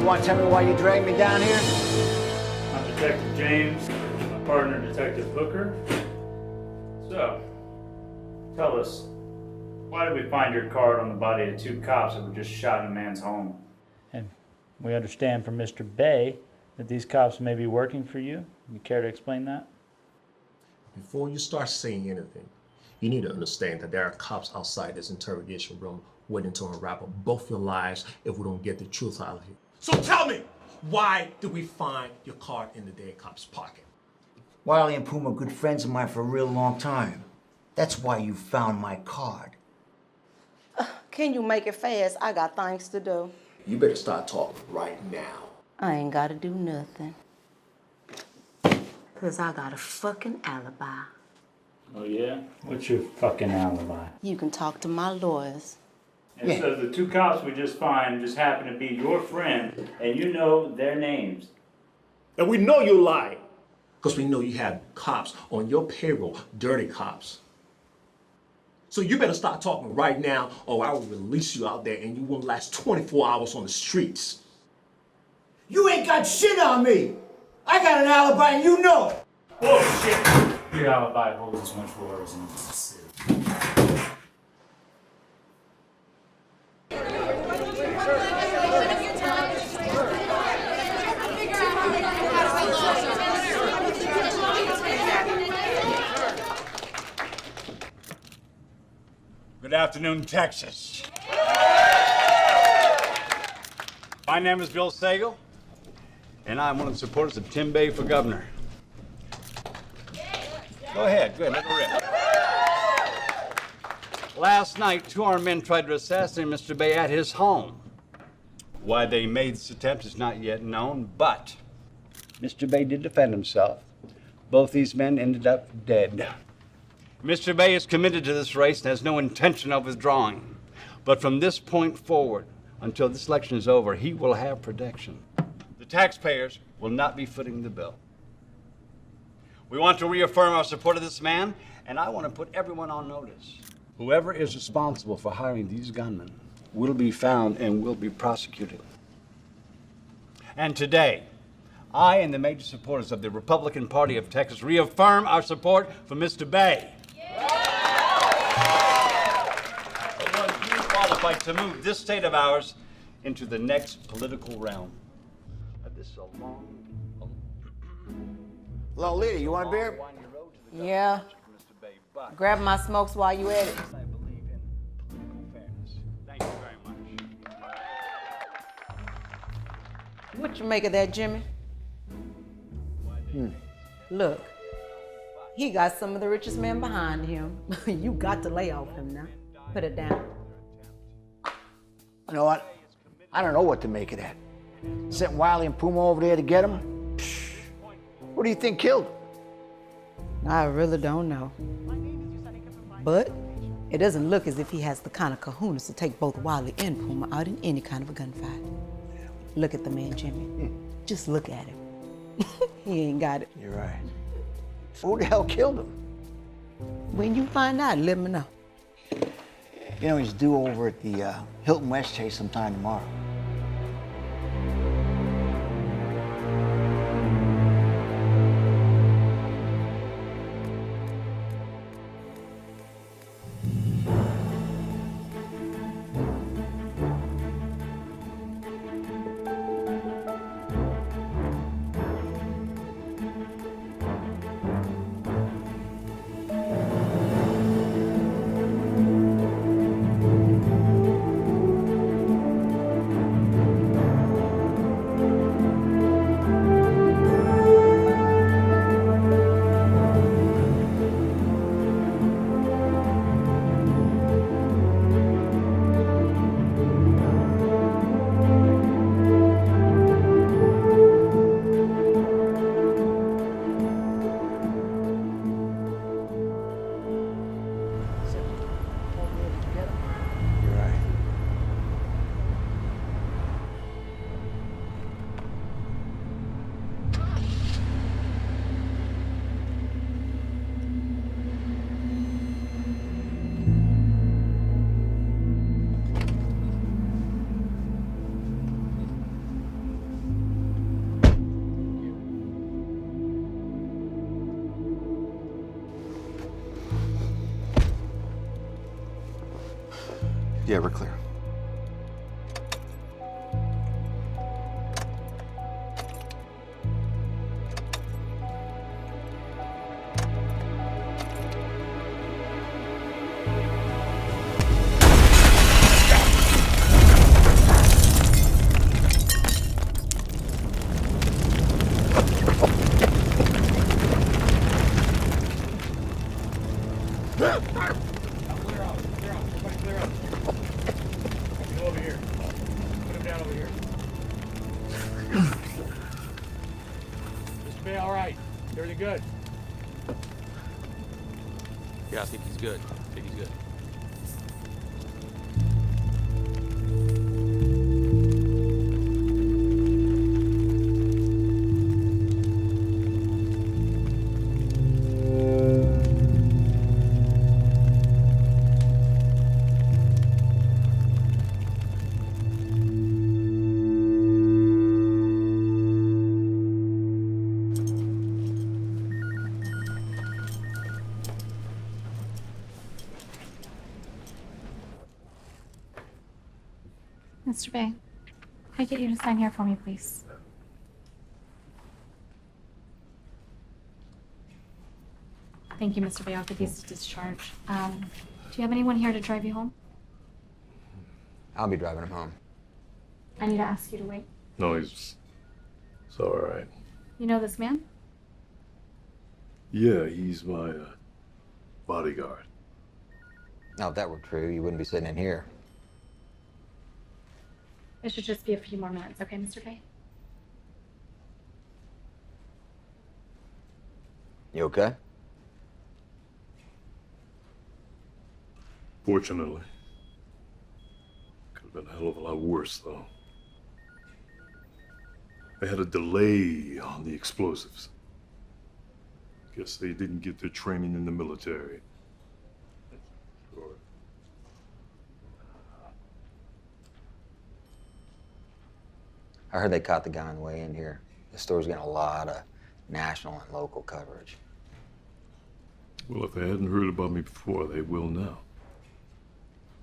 want to tell me why you dragged me down here? I'm Detective James, my partner Detective Hooker. So, tell us, why did we find your card on the body of 2 cops that were just shot in a man's home? And we understand from Mr. Bayh that these cops may be working for you. You care to explain that? Before you start saying anything, you need to understand that there are cops outside this interrogation room waiting to unravel both your lives if we don't get the truth out of you. So tell me, why did we find your card in the dead cop's pocket? Wiley and Puma are good friends of mine for a real long time. That's why you found my card. Can you make it fast? I got things to do. You better start talking right now. I ain't gotta do nothing. 'Cause I got a fucking alibi. Oh yeah? What's your fucking alibi? You can talk to my lawyers. And so the 2 cops we just find just happen to be your friend, and you know their names. And we know you're lying, because we know you have cops on your payroll, dirty cops. So you better start talking right now, or I will release you out there and you won't last 24 hours on the streets. You ain't got shit on me! I got an alibi and you know it! Bullshit! Your alibi holds as much water as an city. Good afternoon, Texas. My name is Bill Sagle, and I'm one of the supporters of Tim Bayh for governor. Go ahead, good, let it rip. Last night, 2 armed men tried to assassinate Mr. Bayh at his home. Why they made this attempt is not yet known, but Mr. Bayh did defend himself. Both these men ended up dead. Mr. Bayh is committed to this race and has no intention of withdrawing. But from this point forward, until this election is over, he will have protection. The taxpayers will not be footing the bill. We want to reaffirm our support of this man, and I want to put everyone on notice. Whoever is responsible for hiring these gunmen will be found and will be prosecuted. And today, I and the major supporters of the Republican Party of Texas reaffirm our support for Mr. Bayh. The one who is qualified to move this state of ours into the next political realm. This is a long. Lolita, you want a beer? Yeah. Grab my smokes while you at it. Thank you very much. What you make of that, Jimmy? Look, he got some of the richest men behind him. You got to lay off him now. Put it down. You know what? I don't know what to make of that. Sent Wiley and Puma over there to get him? What do you think killed him? I really don't know. But it doesn't look as if he has the kind of kahunas to take both Wiley and Puma out in any kind of a gunfight. Look at the man, Jimmy. Just look at him. He ain't got it. You're right. Who the hell killed him? When you find out, let me know. You know, he's due over at the Hilton West Chase sometime tomorrow. Yeah, we're clear. Good. Yeah, I think he's good. I think he's good. Mr. Bayh, can I get you to sign here for me, please? Thank you, Mr. Bayh. I'll get these to discharge. Do you have anyone here to drive you home? I'll be driving him home. I need to ask you to wait. No, it's all right. You know this man? Yeah, he's my bodyguard. Now, if that were true, you wouldn't be sitting in here. It should just be a few more minutes, okay, Mr. Bayh? You okay? Fortunately. Could have been a hell of a lot worse, though. They had a delay on the explosives. Guess they didn't get their training in the military. Sure. I heard they caught the guy on the way in here. The store's getting a lot of national and local coverage. Well, if they hadn't heard about me before, they will now.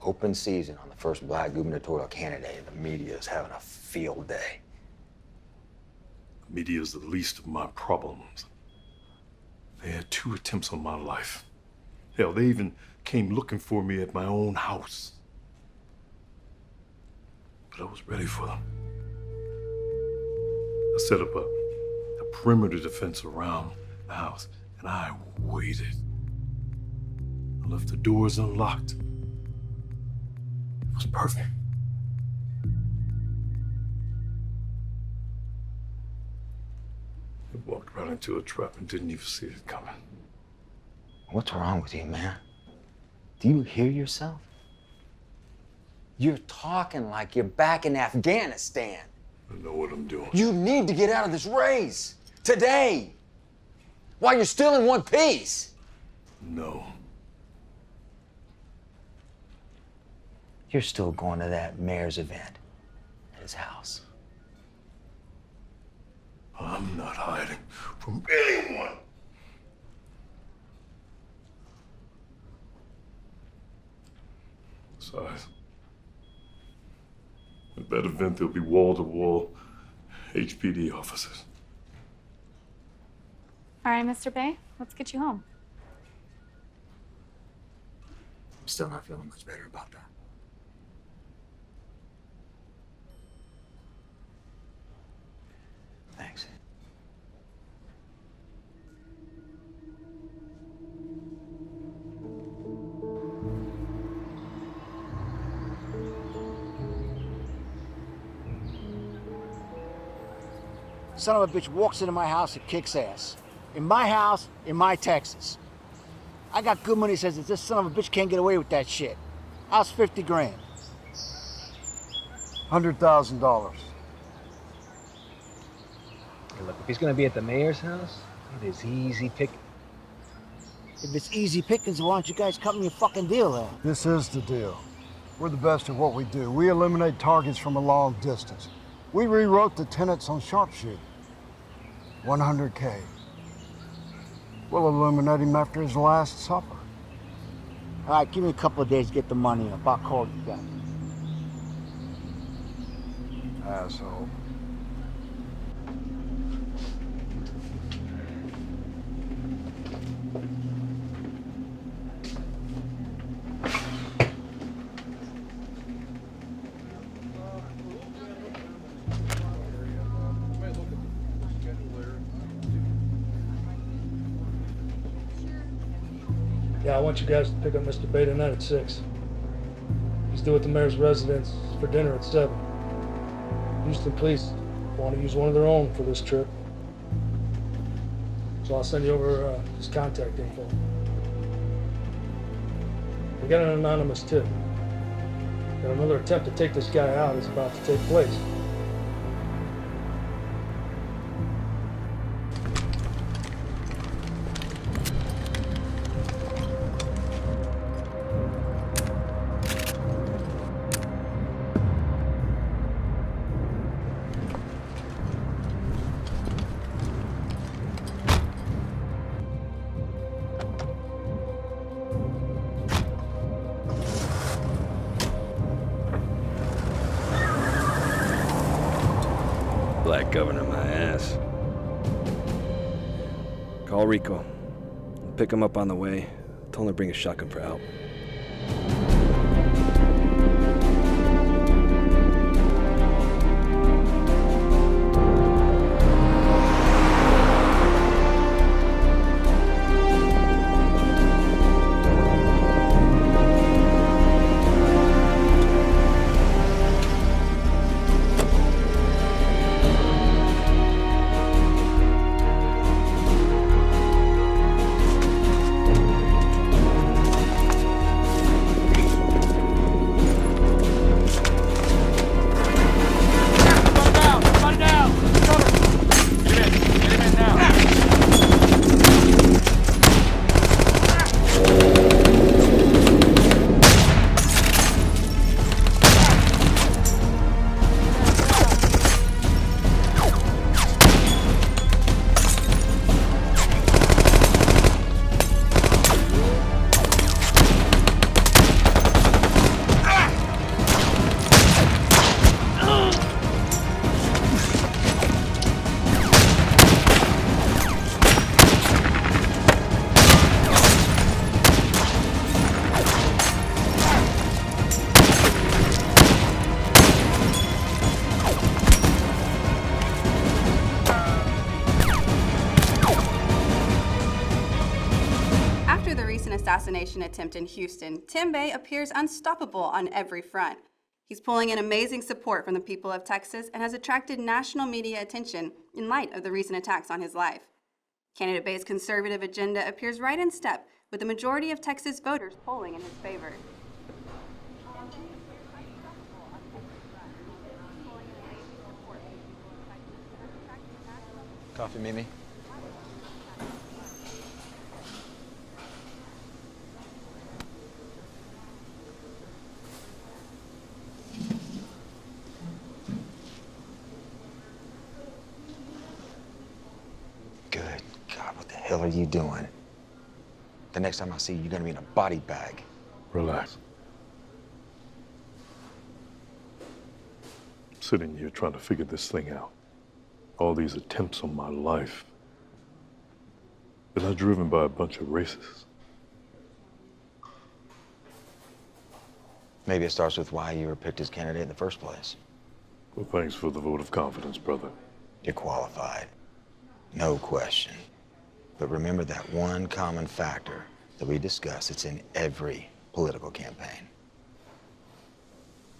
Open season on the first black gubernatorial candidate, and the media is having a field day. The media is the least of my problems. They had 2 attempts on my life. Hell, they even came looking for me at my own house. But I was ready for them. I set up a perimeter defense around the house, and I waited. I left the doors unlocked. It was perfect. I walked right into a trap and didn't even see it coming. What's wrong with you, man? Do you hear yourself? You're talking like you're back in Afghanistan. I know what I'm doing. You need to get out of this race. Today. While you're still in one piece. No. You're still going to that mayor's event at his house. I'm not hiding from anyone. Besides, at that event, there'll be wall-to-wall HPD officers. All right, Mr. Bayh, let's get you home. I'm still not feeling much better about that. Thanks. Son of a bitch walks into my house and kicks ass. In my house, in my Texas. I got good money says that this son of a bitch can't get away with that shit. House 50 grand. $100,000. Hey, look, if he's gonna be at the mayor's house, it is easy picking. If it's easy pickings, why don't you guys cut me a fucking deal then? This is the deal. We're the best at what we do. We eliminate targets from a long distance. We rewrote the tenets on sharpshooting. 100K. We'll eliminate him after his last supper. All right, give me a couple of days to get the money up. I'll call you guys. asshole. Yeah, I want you guys to pick up Mr. Bayh tonight at 6. He's due at the mayor's residence for dinner at 7. Houston police want to use one of their own for this trip. So I'll send you over his contact info. We got an anonymous tip that another attempt to take this guy out is about to take place. Black governor, my ass. Call Rico. Pick him up on the way. Tell him to bring a shotgun for help. Assassination attempt in Houston, Tim Bayh appears unstoppable on every front. He's pulling in amazing support from the people of Texas and has attracted national media attention in light of the recent attacks on his life. Candidate Bayh's conservative agenda appears right in step with the majority of Texas voters polling in his favor. Coffee, Mimi? Good God, what the hell are you doing? The next time I see you, you're gonna be in a body bag. Relax. I'm sitting here trying to figure this thing out. All these attempts on my life. Been I driven by a bunch of racists? Maybe it starts with why you were picked as candidate in the first place. Well, thanks for the vote of confidence, brother. You're qualified. No question. But remember that one common factor that we discussed. It's in every political campaign.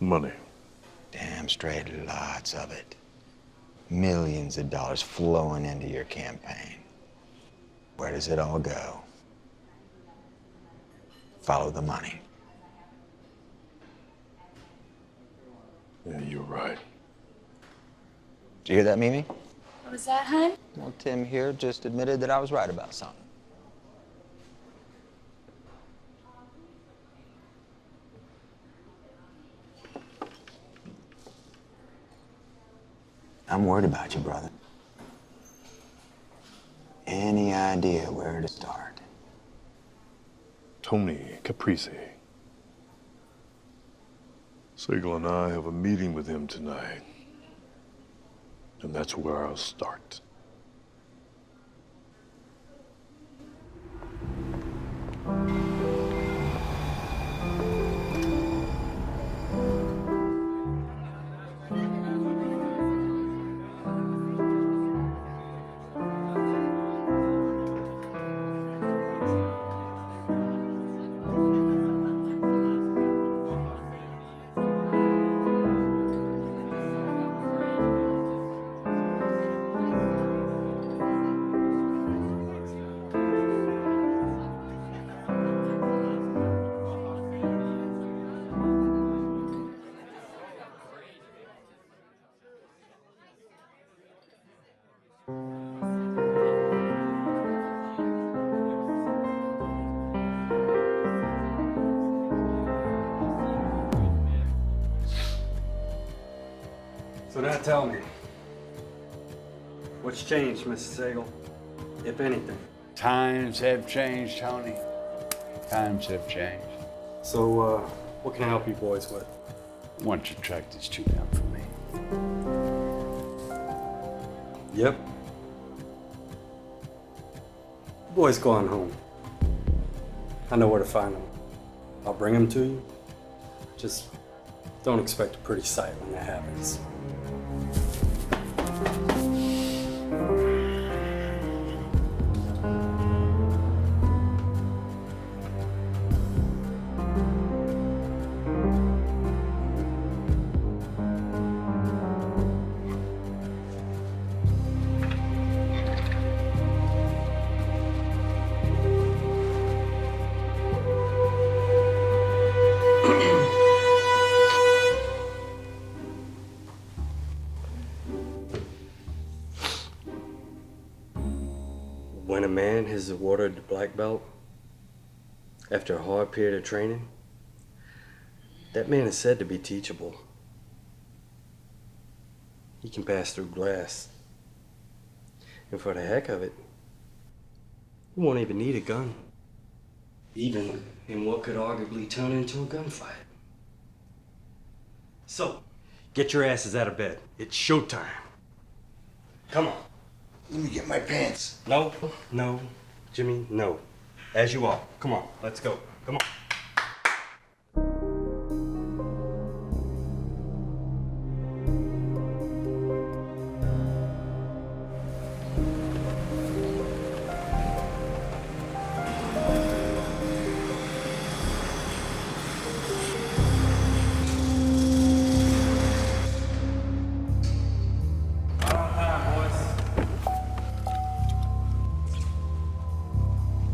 Money. Damn straight, lots of it. Millions of dollars flowing into your campaign. Where does it all go? Follow the money. Yeah, you're right. Did you hear that, Mimi? What was that, hun? Well, Tim here just admitted that I was right about something. I'm worried about you, brother. Any idea where to start? Tony Caprese. Sagle and I have a meeting with him tonight. And that's where I'll start. So now tell me, what's changed, Mr. Sagle, if anything? Times have changed, Tony. Times have changed. So, what can I help you boys with? Why don't you track these two down for me? Yep. Boys go on home. I know where to find them. I'll bring them to you. Just don't expect a pretty sight when that happens. When a man has awarded the black belt after a hard period of training, that man is said to be teachable. He can pass through glass. And for the heck of it, he won't even need a gun. Even in what could arguably turn into a gunfight. So, get your asses out of bed. It's showtime. Come on. Let me get my pants. No, no, Jimmy, no. As you are. Come on, let's go. Come on.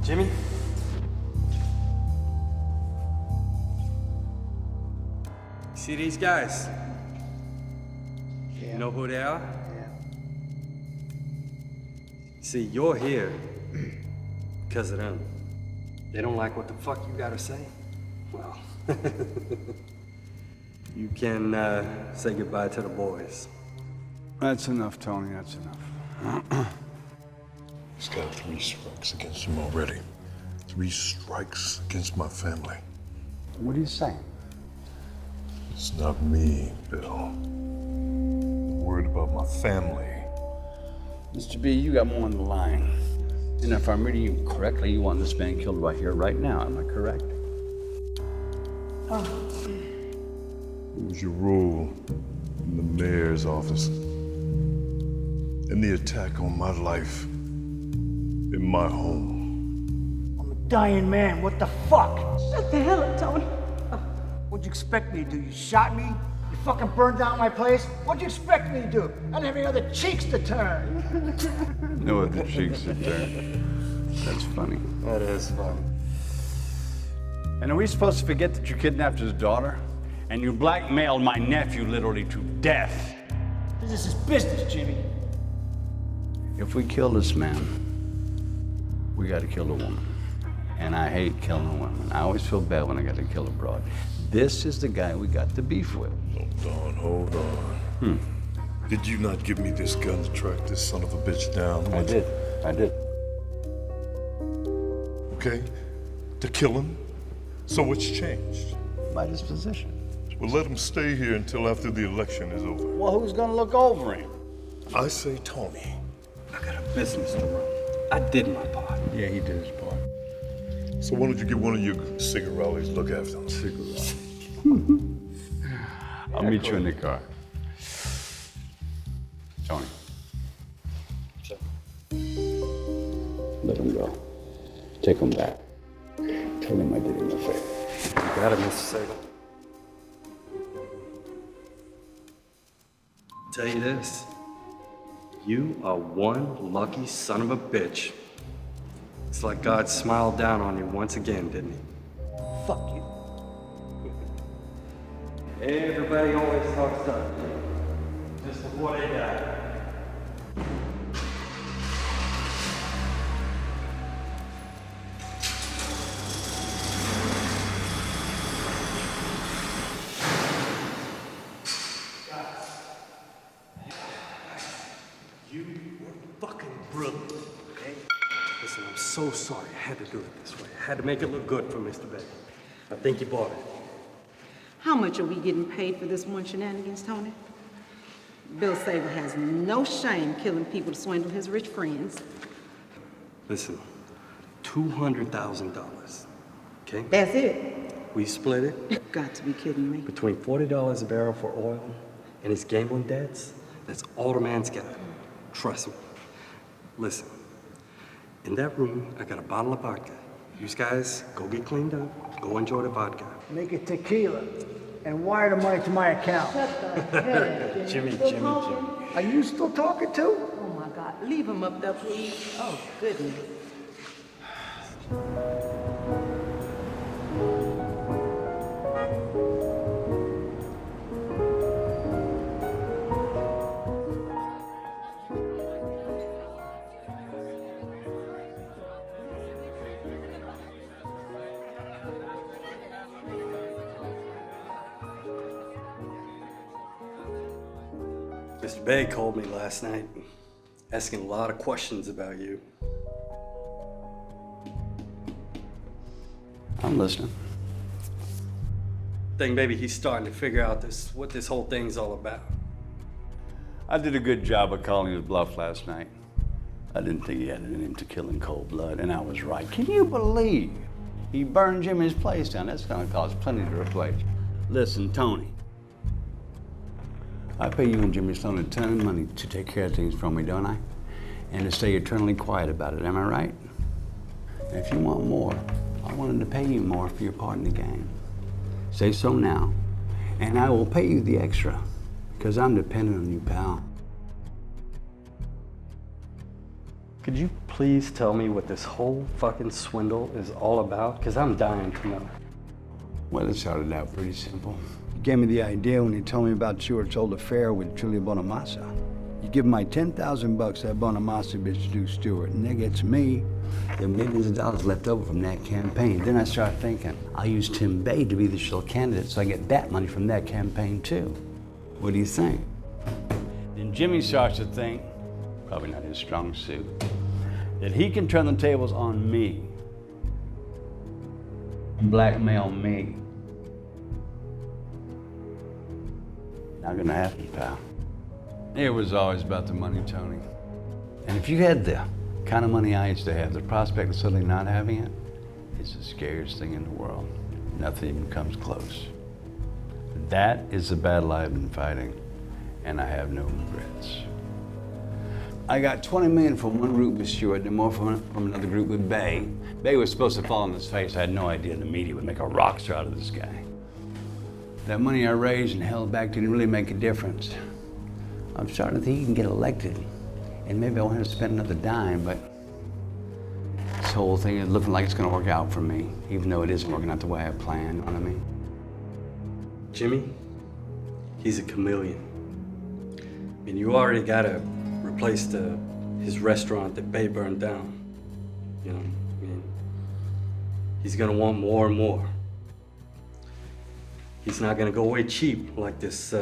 Jimmy? See these guys? Yeah. You know who they are? Yeah. See, you're here because of them. They don't like what the fuck you gotta say? Well, you can say goodbye to the boys. That's enough, Tony, that's enough. He's got 3 strikes against him already. 3 strikes against my family. What are you saying? It's not me, Bill. I'm worried about my family. Mr. B, you got more on the line. And if I'm reading you correctly, you want this man killed right here, right now. Am I correct? What was your role in the mayor's office? And the attack on my life in my home? I'm a dying man. What the fuck? Shut the hell up, Tony. What'd you expect me to do? You shot me? You fucking burned down my place? What'd you expect me to do? I didn't have any other cheeks to turn. No other cheeks to turn. That's funny. That is funny. And are we supposed to forget that you kidnapped his daughter? And you blackmailed my nephew literally to death? This is business, Jimmy. If we kill this man, we gotta kill a woman. And I hate killing a woman. I always feel bad when I gotta kill a broad. This is the guy we got the beef with. Hold on. Did you not give me this gun to track this son of a bitch down? I did. Okay, to kill him? So what's changed? My disposition. Well, let him stay here until after the election is over. Well, who's gonna look over him? I say Tony. I got a business to run. I did my part. Yeah, he did his part. So why don't you get one of your cigarettes to look after them? Cigarettes. I'll meet you in the car. Tony. Sure. Let him go. Take him back. Tell him I did him a favor. You got it, Mr. Sagle. Tell you this. You are one lucky son of a bitch. It's like God smiled down on you once again, didn't he? Fuck you. Everybody always talks tough. Just before they die. You were fucking brilliant, okay? Listen, I'm so sorry I had to do it this way. I had to make it look good for Mr. Bayh. I think you bought it. How much are we getting paid for this one shenanigans, Tony? Bill Sagle has no shame killing people to swindle his rich friends. Listen, $200,000, okay? That's it? We split it. You've got to be kidding me. Between $40 a barrel for oil and his gambling debts, that's all the man's got. Trust me. Listen, in that room, I got a bottle of vodka. You guys, go get cleaned up. Go enjoy the vodka. Make it tequila and wire the money to my account. Jimmy. Are you still talking to? Oh my God, leave him up there, please. Oh, goodness. Mr. Bayh called me last night, asking a lot of questions about you. I'm listening. I think maybe he's starting to figure out what this whole thing's all about. I did a good job of calling his bluff last night. I didn't think he had it in him to kill in cold blood, and I was right. Can you believe he burned Jimmy's place down? That's gonna cost plenty to replace. Listen, Tony. I pay you and Jimmy Sloan a ton of money to take care of things for me, don't I? And to stay eternally quiet about it, am I right? And if you want more, I wanted to pay you more for your part in the game. Say so now, and I will pay you the extra, because I'm dependent on you, pal. Could you please tell me what this whole fucking swindle is all about? Because I'm dying to know. Well, it started out pretty simple. You gave me the idea when you told me about Stuart's old affair with Julia Bonamassa. You give my 10,000 bucks that Bonamassa bitch to Stuart, and that gets me the millions of dollars left over from that campaign. Then I start thinking, I'll use Tim Bayh to be the shill candidate so I get that money from that campaign too. What do you think? Then Jimmy starts to think, probably not his strong suit, that he can turn the tables on me, blackmail me. Not gonna happen, pal. It was always about the money, Tony. And if you had the kind of money I used to have, the prospect of suddenly not having it, it's the scariest thing in the world. Nothing even comes close. That is the battle I've been fighting, and I have no regrets. I got 20 million from one group with Stuart and more from another group with Bayh. Bayh was supposed to fall on his face. I had no idea the media would make a rock star out of this guy. That money I raised and held back didn't really make a difference. I'm starting to think he can get elected, and maybe I won't have to spend another dime, but this whole thing is looking like it's gonna work out for me, even though it isn't working out the way I planned, you know what I mean? Jimmy, he's a chameleon. I mean, you already gotta replace his restaurant that Bayh burned down. You know, I mean, he's gonna want more and more. He's not gonna go away cheap like this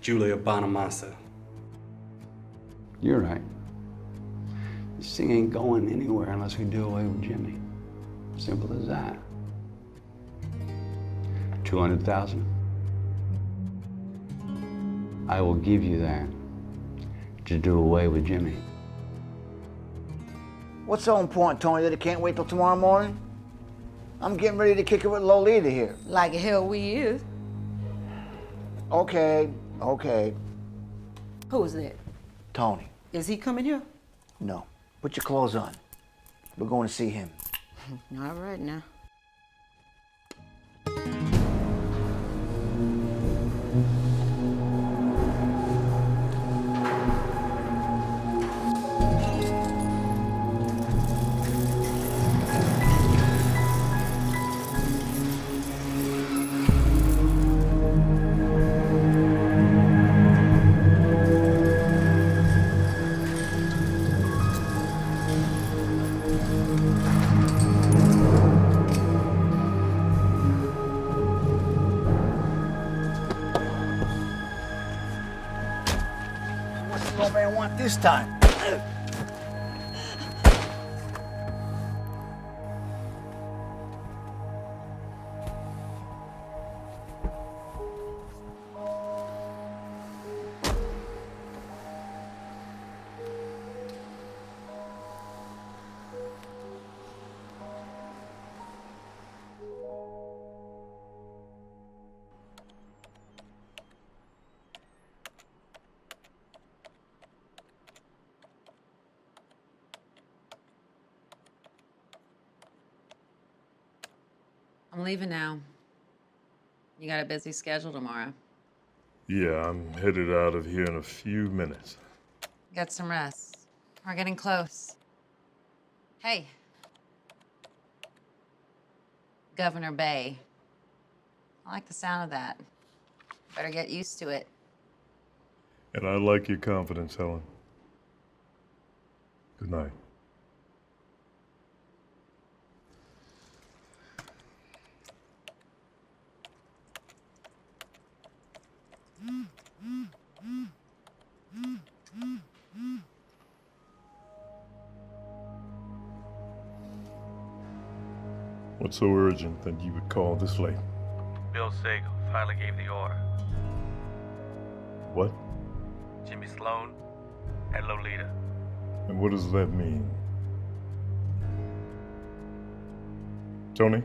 Julia Bonamassa. You're right. This thing ain't going anywhere unless we do away with Jimmy. Simple as that. 200,000. I will give you that. to do away with Jimmy. What's so important, Tony, that it can't wait till tomorrow morning? I'm getting ready to kick it with Lolita here. Like hell we is. Okay. Who is that? Tony. Is he coming here? No. Put your clothes on. We're going to see him. All right now. This time. I'm leaving now. You got a busy schedule tomorrow. Yeah, I'm headed out of here in a few minutes. Get some rest. We're getting close. Hey. Governor Bayh. I like the sound of that. Better get used to it. And I like your confidence, Helen. Good night. What's so urgent that you would call this late? Bill Sagle finally gave the order. What? Jimmy Sloan and Lolita. And what does that mean? Tony?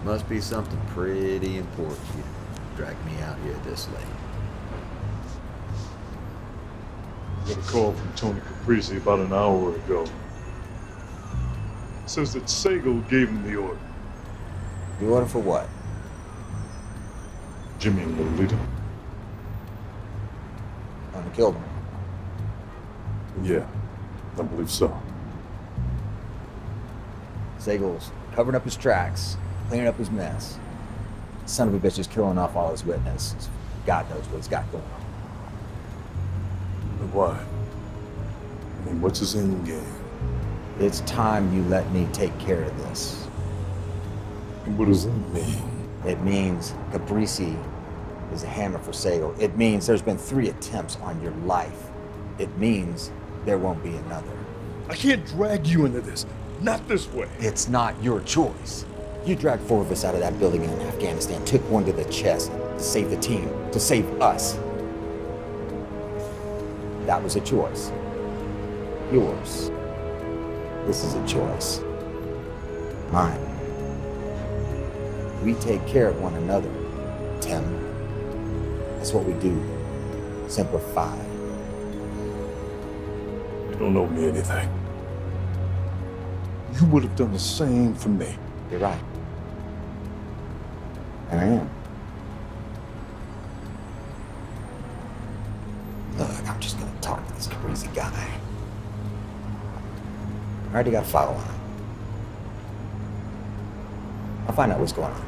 Must be something pretty important you dragged me out here this late. I got a call from Tony Caprese about an hour ago. It says that Sagle gave him the order. The order for what? Jimmy and Lolita. To kill them. Yeah, I believe so. Sagle's covering up his tracks, cleaning up his mess. Son of a bitch is killing off all his witnesses. God knows what he's got going on. But why? I mean, what's his end game? It's time you let me take care of this. And what does that mean? It means Caprese is a hammer for Sagle. It means there's been 3 attempts on your life. It means there won't be another. I can't drag you into this. Not this way. It's not your choice. You dragged 4 of us out of that building in Afghanistan, took one to the chest to save the team, to save us. That was a choice. Yours. This is a choice. Mine. We take care of one another, Tim. That's what we do. Simplify. You don't owe me anything. you would have done the same for me. You're right. And I am. Look, I'm just gonna talk to this crazy guy. I already got a follow on him. I'll find out what's going on.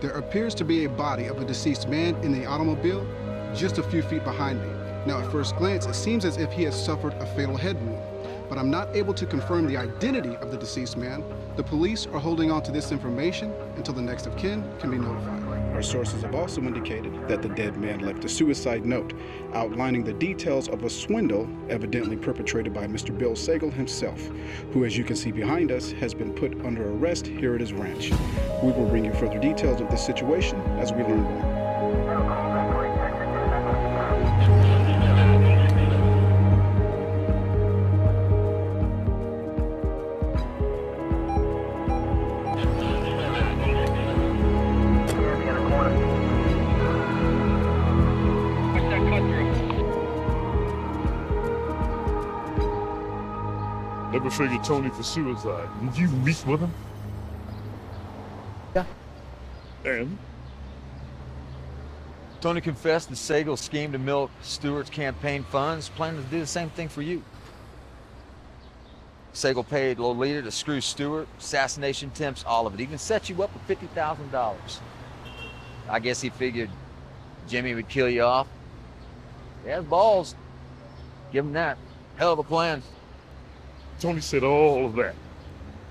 There appears to be a body of a deceased man in the automobile just a few feet behind me. Now, at first glance, it seems as if he has suffered a fatal head wound, but I'm not able to confirm the identity of the deceased man. The police are holding on to this information until the next of kin can be notified. Our sources have also indicated that the dead man left a suicide note outlining the details of a swindle evidently perpetrated by Mr. Bill Sagle himself, who, as you can see behind us, has been put under arrest here at his ranch. We will bring you further details of this situation as we learn more. Never figured Tony for suicide. Did you meet with him? Yeah. And? Tony confessed that Sagle schemed to milk Stuart's campaign funds, planning to do the same thing for you. Sagle paid Lolita to screw Stuart, assassination attempts, all of it. Even set you up for $50,000. I guess he figured Jimmy would kill you off. He has balls. Give him that. Hell of a plan. Tony said all of that.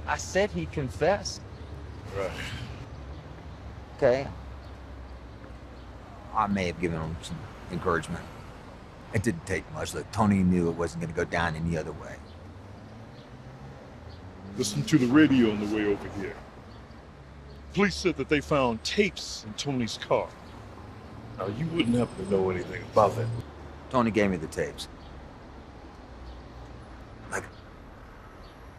I said he confessed. Right. Okay. I may have given him some encouragement. It didn't take much. Look, Tony knew it wasn't going to go down any other way. Listen to the radio on the way over here. Police said that they found tapes in Tony's car. Now, you wouldn't happen to know anything about that. Tony gave me the tapes. Like,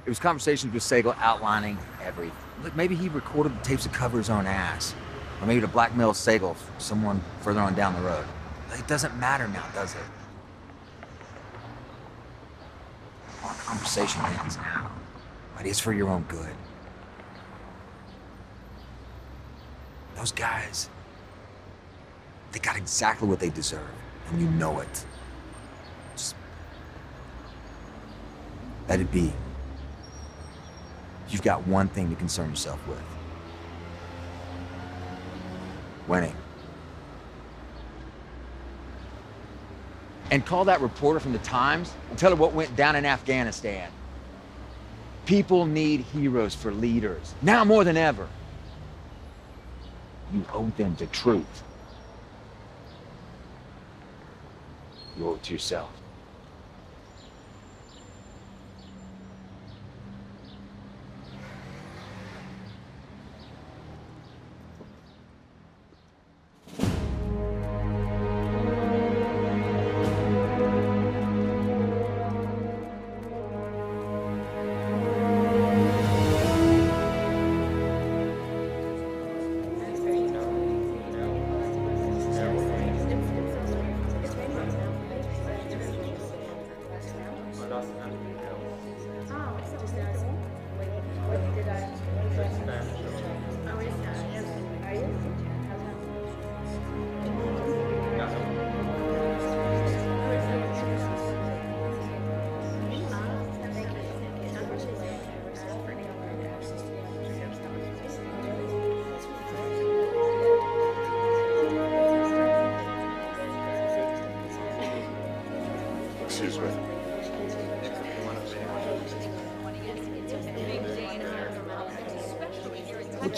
it was conversations with Sagle outlining everything. Look, maybe he recorded the tapes to cover his own ass. Or maybe to blackmail Sagle, someone further on down the road. It doesn't matter now, does it? Our conversation ends now. But it's for your own good. Those guys, they got exactly what they deserve, and you know it. Just let it be. You've got one thing to concern yourself with. Winning. And call that reporter from the Times and tell her what went down in Afghanistan. People need heroes for leaders, now more than ever. You owe them the truth. You owe it to yourself.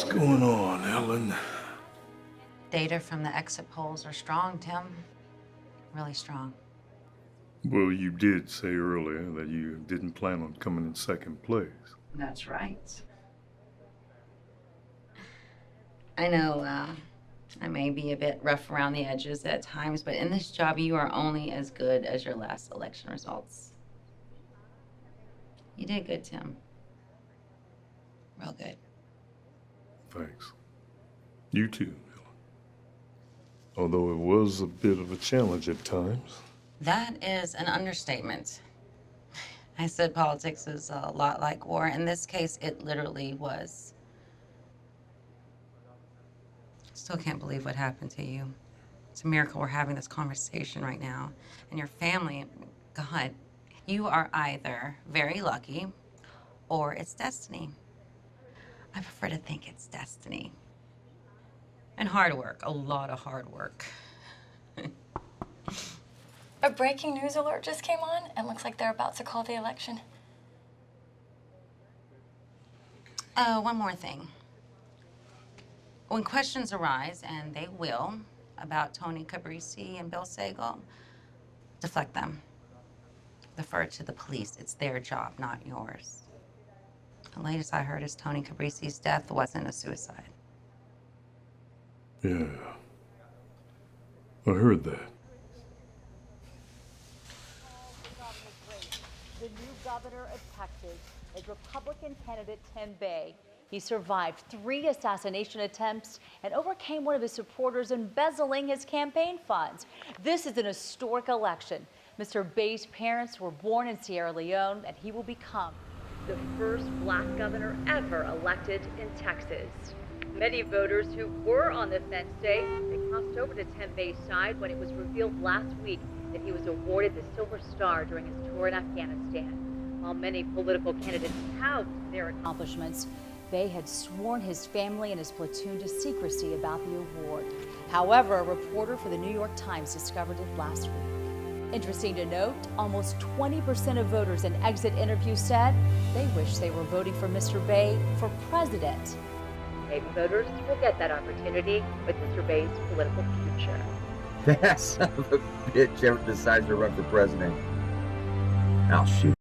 What's going on, Ellen? Data from the exit polls are strong, Tim. Really strong. Well, you did say earlier that you didn't plan on coming in second place. That's right. I know I may be a bit rough around the edges at times, but in this job, you are only as good as your last election results. You did good, Tim. Real good. Thanks. You too, Ellen. Although it was a bit of a challenge at times. That is an understatement. I said politics is a lot like war. In this case, it literally was. Still can't believe what happened to you. It's a miracle we're having this conversation right now. And your family, God, you are either very lucky or it's destiny. I prefer to think it's destiny. And hard work, a lot of hard work. A breaking news alert just came on, and looks like they're about to call the election. One more thing. When questions arise, and they will, about Tony Cabrisi and Bill Sagle, deflect them. Defer to the police. It's their job, not yours. The latest I heard is Tony Cabrisi's death wasn't a suicide. Yeah. I heard that. The new governor of Texas is Republican candidate Tim Bayh. He survived 3 assassination attempts and overcame one of his supporters embezzling his campaign funds. This is an historic election. Mr. Bayh's parents were born in Sierra Leone, and he will become the first black governor ever elected in Texas. Many voters who were on the fence say they crossed over to Tim Bayh's side when it was revealed last week that he was awarded the Silver Star during his tour in Afghanistan. While many political candidates tout their accomplishments, Bayh had sworn his family and his platoon to secrecy about the award. However, a reporter for the New York Times discovered it last week. Interesting to note, almost 20% of voters in exit interviews said they wish they were voting for Mr. Bayh for president. Maybe voters will get that opportunity with Mr. Bayh's political future. That son of a bitch ever decides to run for president, I'll shoot.